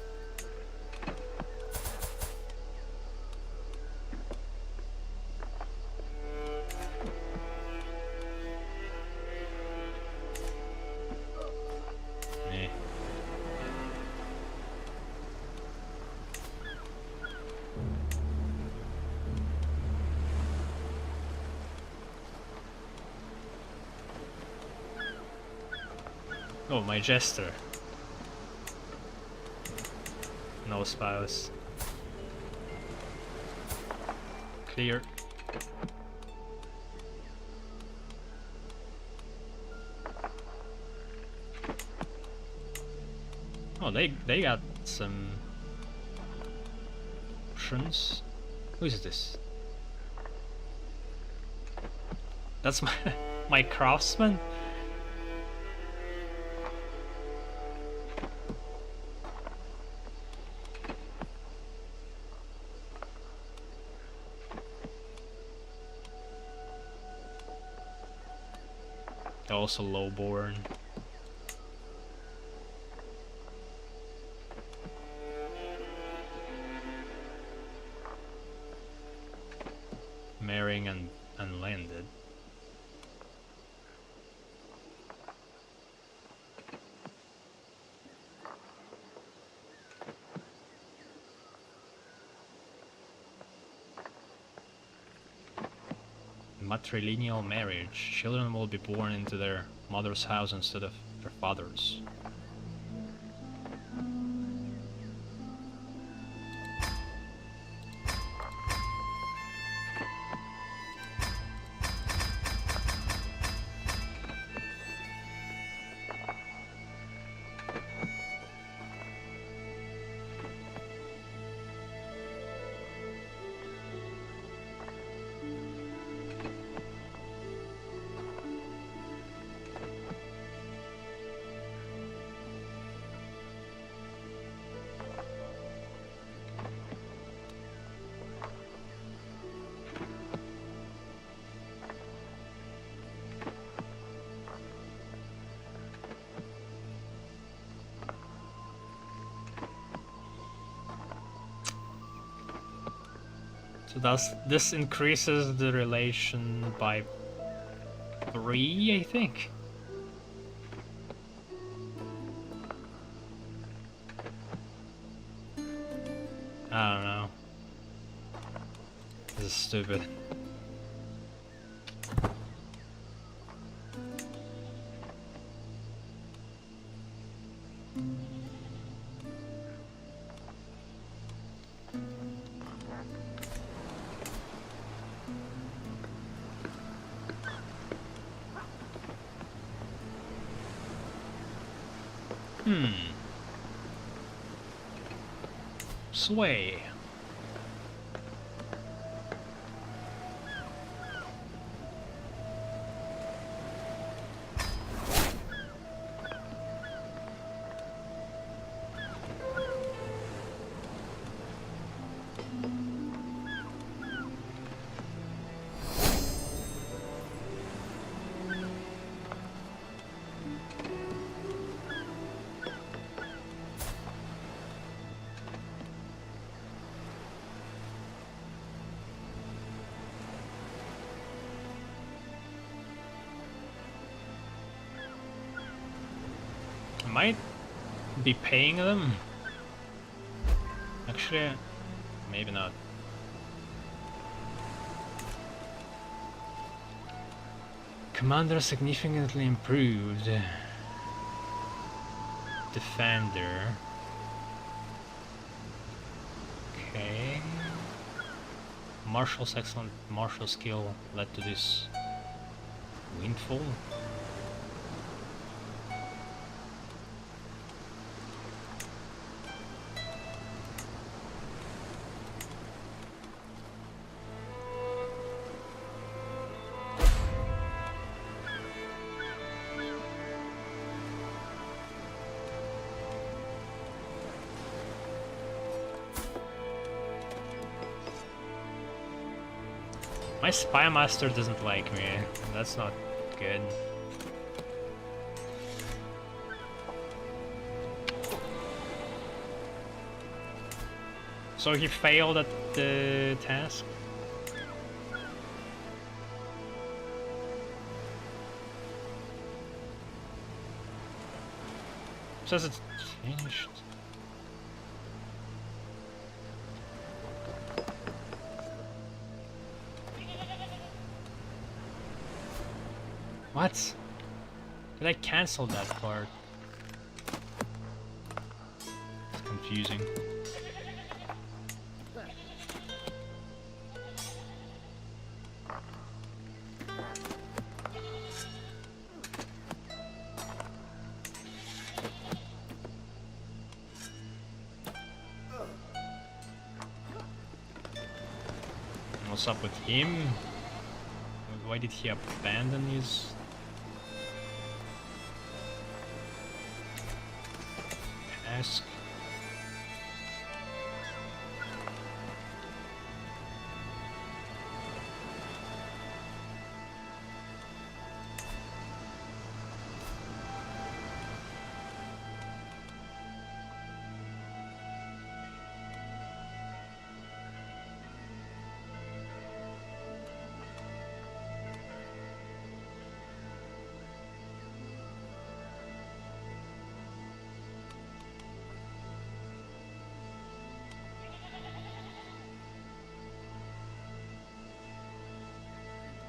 Speaker 1: Oh, my jester. No spouse. Clear. Oh, they got some options. Who is this? That's my craftsman. Also lowborn. Marrying and unlanded. Matrilineal marriage. Children will be born into their mother's house instead of their father's. So this increases the relation by 3, I think. I don't know. This is stupid. Sway. Might be paying them. Actually, maybe not. Commander significantly improved. Defender. Okay. Marshal's excellent martial skill led to this windfall. My spy master doesn't like me. That's not good. So he failed at the task? Says it's finished. What? Did I cancel that part? It's confusing. What's up with him? Why did he abandon his... task?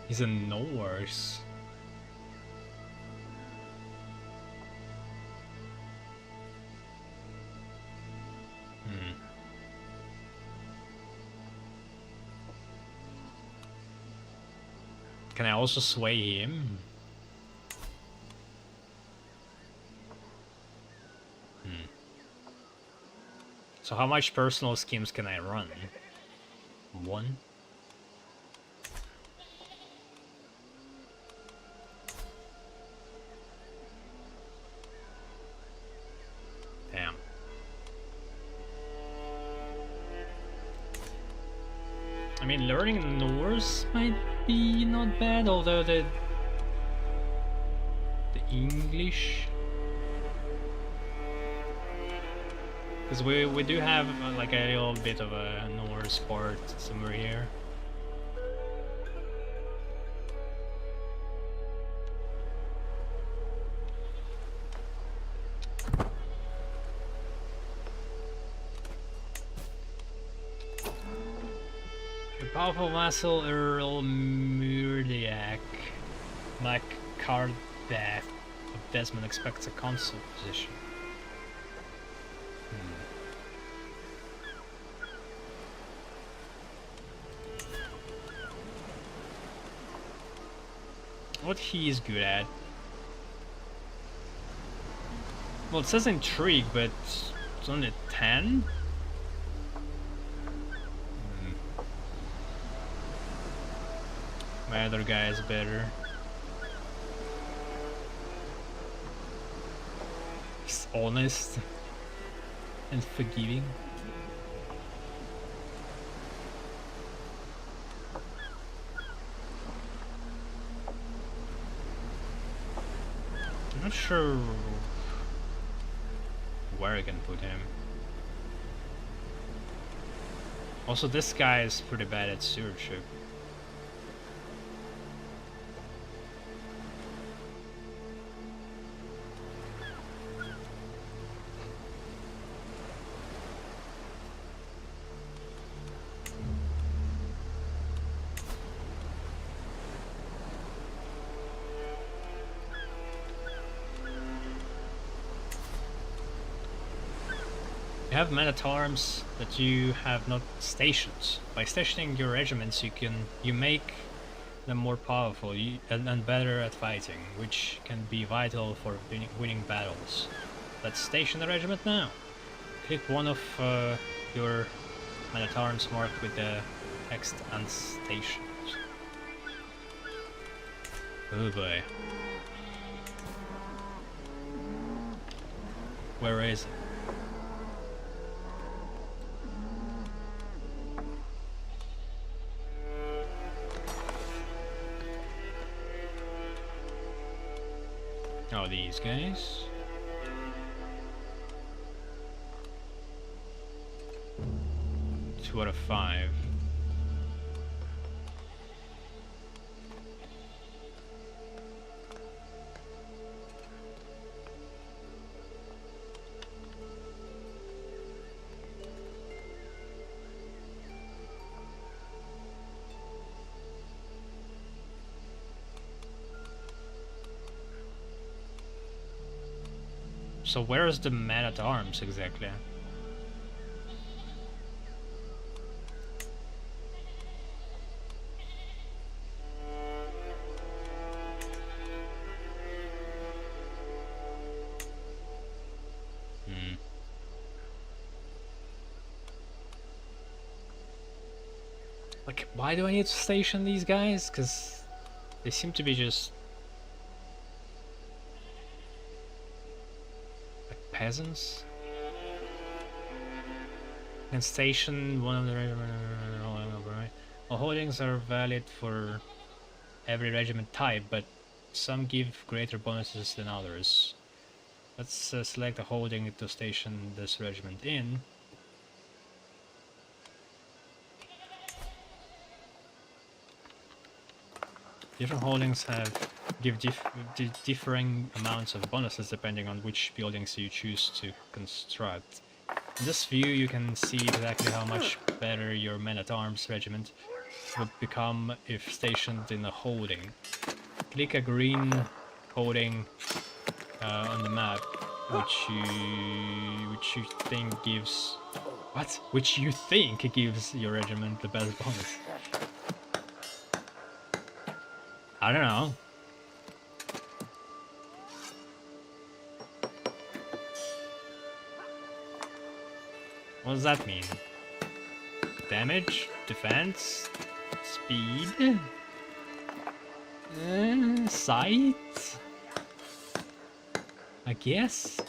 Speaker 1: He's a Norse. Can I also sway him? So how much personal schemes can I run? 1? Damn. I mean, learning Norse might be not bad, although the English Because we do have like a little bit of a Norse part somewhere here. A powerful vassal Earl Murdiac MacCardath of Desmond expects a consul position. What he is good at? Well, it says intrigue, but it's only 10? My other guy is better. He's honest and forgiving. I'm not sure where I can put him. Also, this guy is pretty bad at stewardship. You have men at arms that you have not stationed. By stationing your regiments, you make them more powerful and better at fighting, which can be vital for winning battles. Let's station the regiment now. Click one of your men at arms marked with the text "unstationed." Oh boy. Where is it? Oh, these guys. Two out of 5. So where is the man at arms exactly? Like, why do I need to station these guys? Because they seem to be just peasants. Can station one of the regiment. All holdings are valid for every regiment type, but some give greater bonuses than others. Let's select a holding to station this regiment in. Different holdings give differing amounts of bonuses depending on which buildings you choose to construct. In this view, you can see exactly how much better your men-at-arms regiment would become if stationed in a holding. Click a green holding on the map, which you think gives your regiment the best bonus. I don't know. What does that mean? Damage? Defense? Speed? Sight? I guess?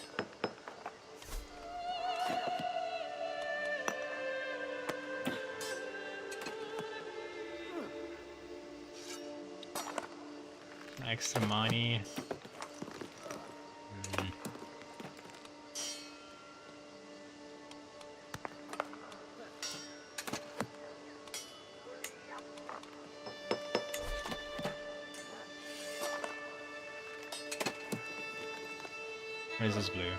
Speaker 1: Extra money. This is blue.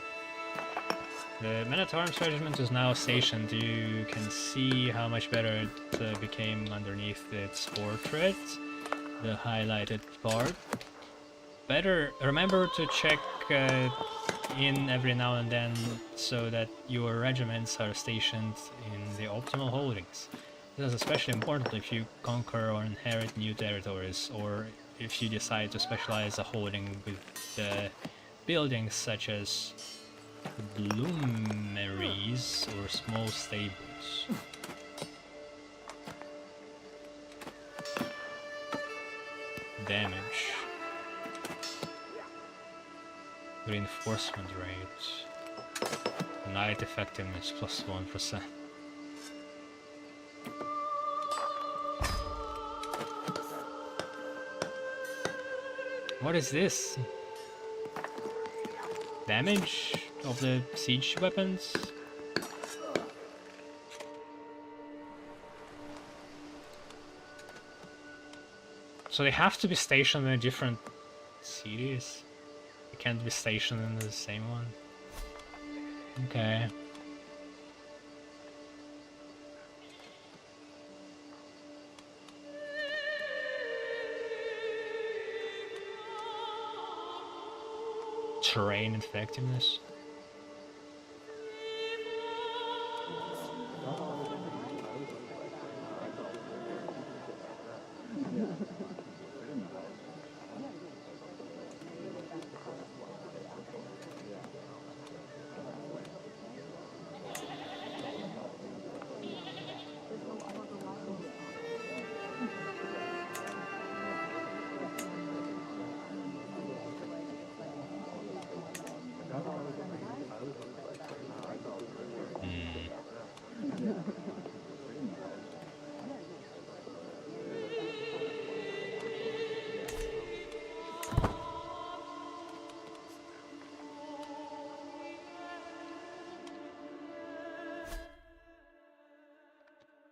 Speaker 1: The Men-at-Arms regiment is now stationed. You can see how much better it became underneath its portrait, the highlighted part. Better remember to check in every now and then so that your regiments are stationed in the optimal holdings. This is especially important if you conquer or inherit new territories, or if you decide to specialize a holding with buildings such as bloomeries or small stables. Damage. Reinforcement rate. Night effectiveness plus 1%. What is this? Damage of the siege weapons? So they have to be stationed in a different series? They can't be stationed in the same one? Okay. Terrain effectiveness.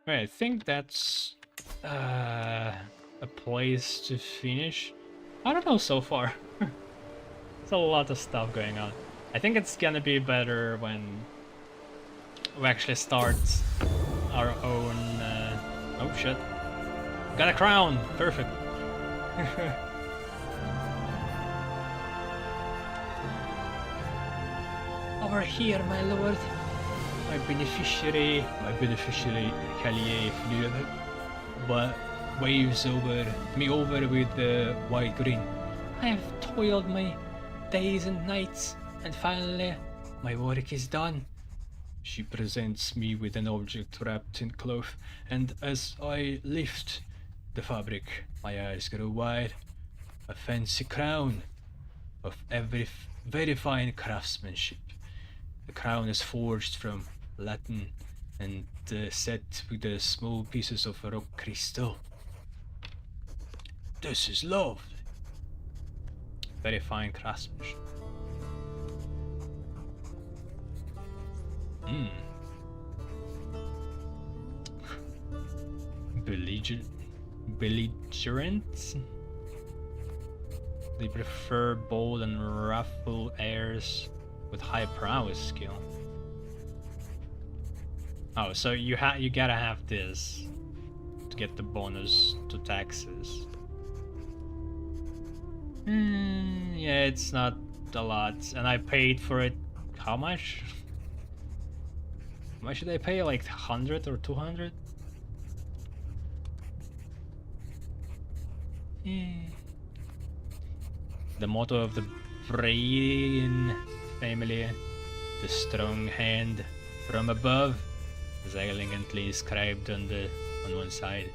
Speaker 1: Right, I think that's a place to finish. I don't know so far. There's a lot of stuff going on. I think it's gonna be better when we actually start our own... oh shit. Got a crown! Perfect. Over here, my lord. My beneficiary Callier flyr, but waves over me over with the white green. I have toiled my days and nights, and finally my work is done. She presents me with an object wrapped in cloth, and as I lift the fabric, my eyes grow wide. A fancy crown of very fine craftsmanship. The crown is forged from Latin and set with the small pieces of rock crystal. This is lovely. Very fine craftsmanship. Belligerent? They prefer bold and ruffle airs with high prowess skill. Oh, so you gotta have this to get the bonus to taxes. Yeah, it's not a lot, and I paid for it. How much? How much should I pay? Like 100 or 200? The motto of the Brain family, the strong hand from above, is elegantly inscribed on one side.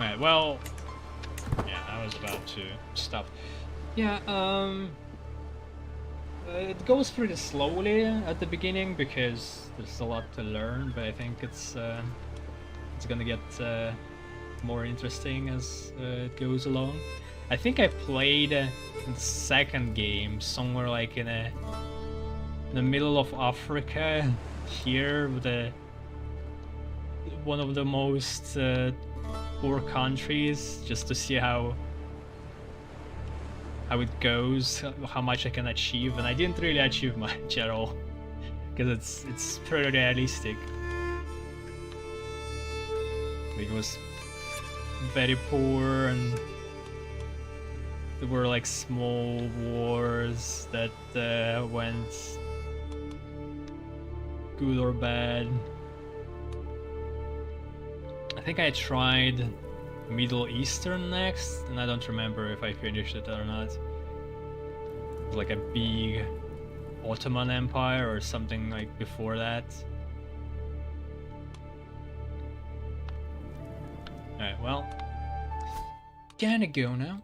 Speaker 1: Right, well, yeah, I was about to stop. Yeah, it goes pretty slowly at the beginning because there's a lot to learn, but I think it's gonna get more interesting as it goes along. I think I played the second game somewhere like in the middle of Africa here with one of the most poor countries, just to see how it goes, how much I can achieve, and I didn't really achieve much at all because it's pretty realistic. It was very poor, and there were like small wars that went good or bad. I think I tried Middle Eastern next, and I don't remember if I finished it or not. It was like a big Ottoman Empire or something like before that. Alright, well, gonna go now.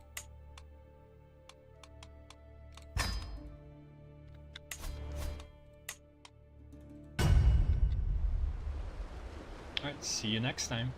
Speaker 1: Alright, see you next time.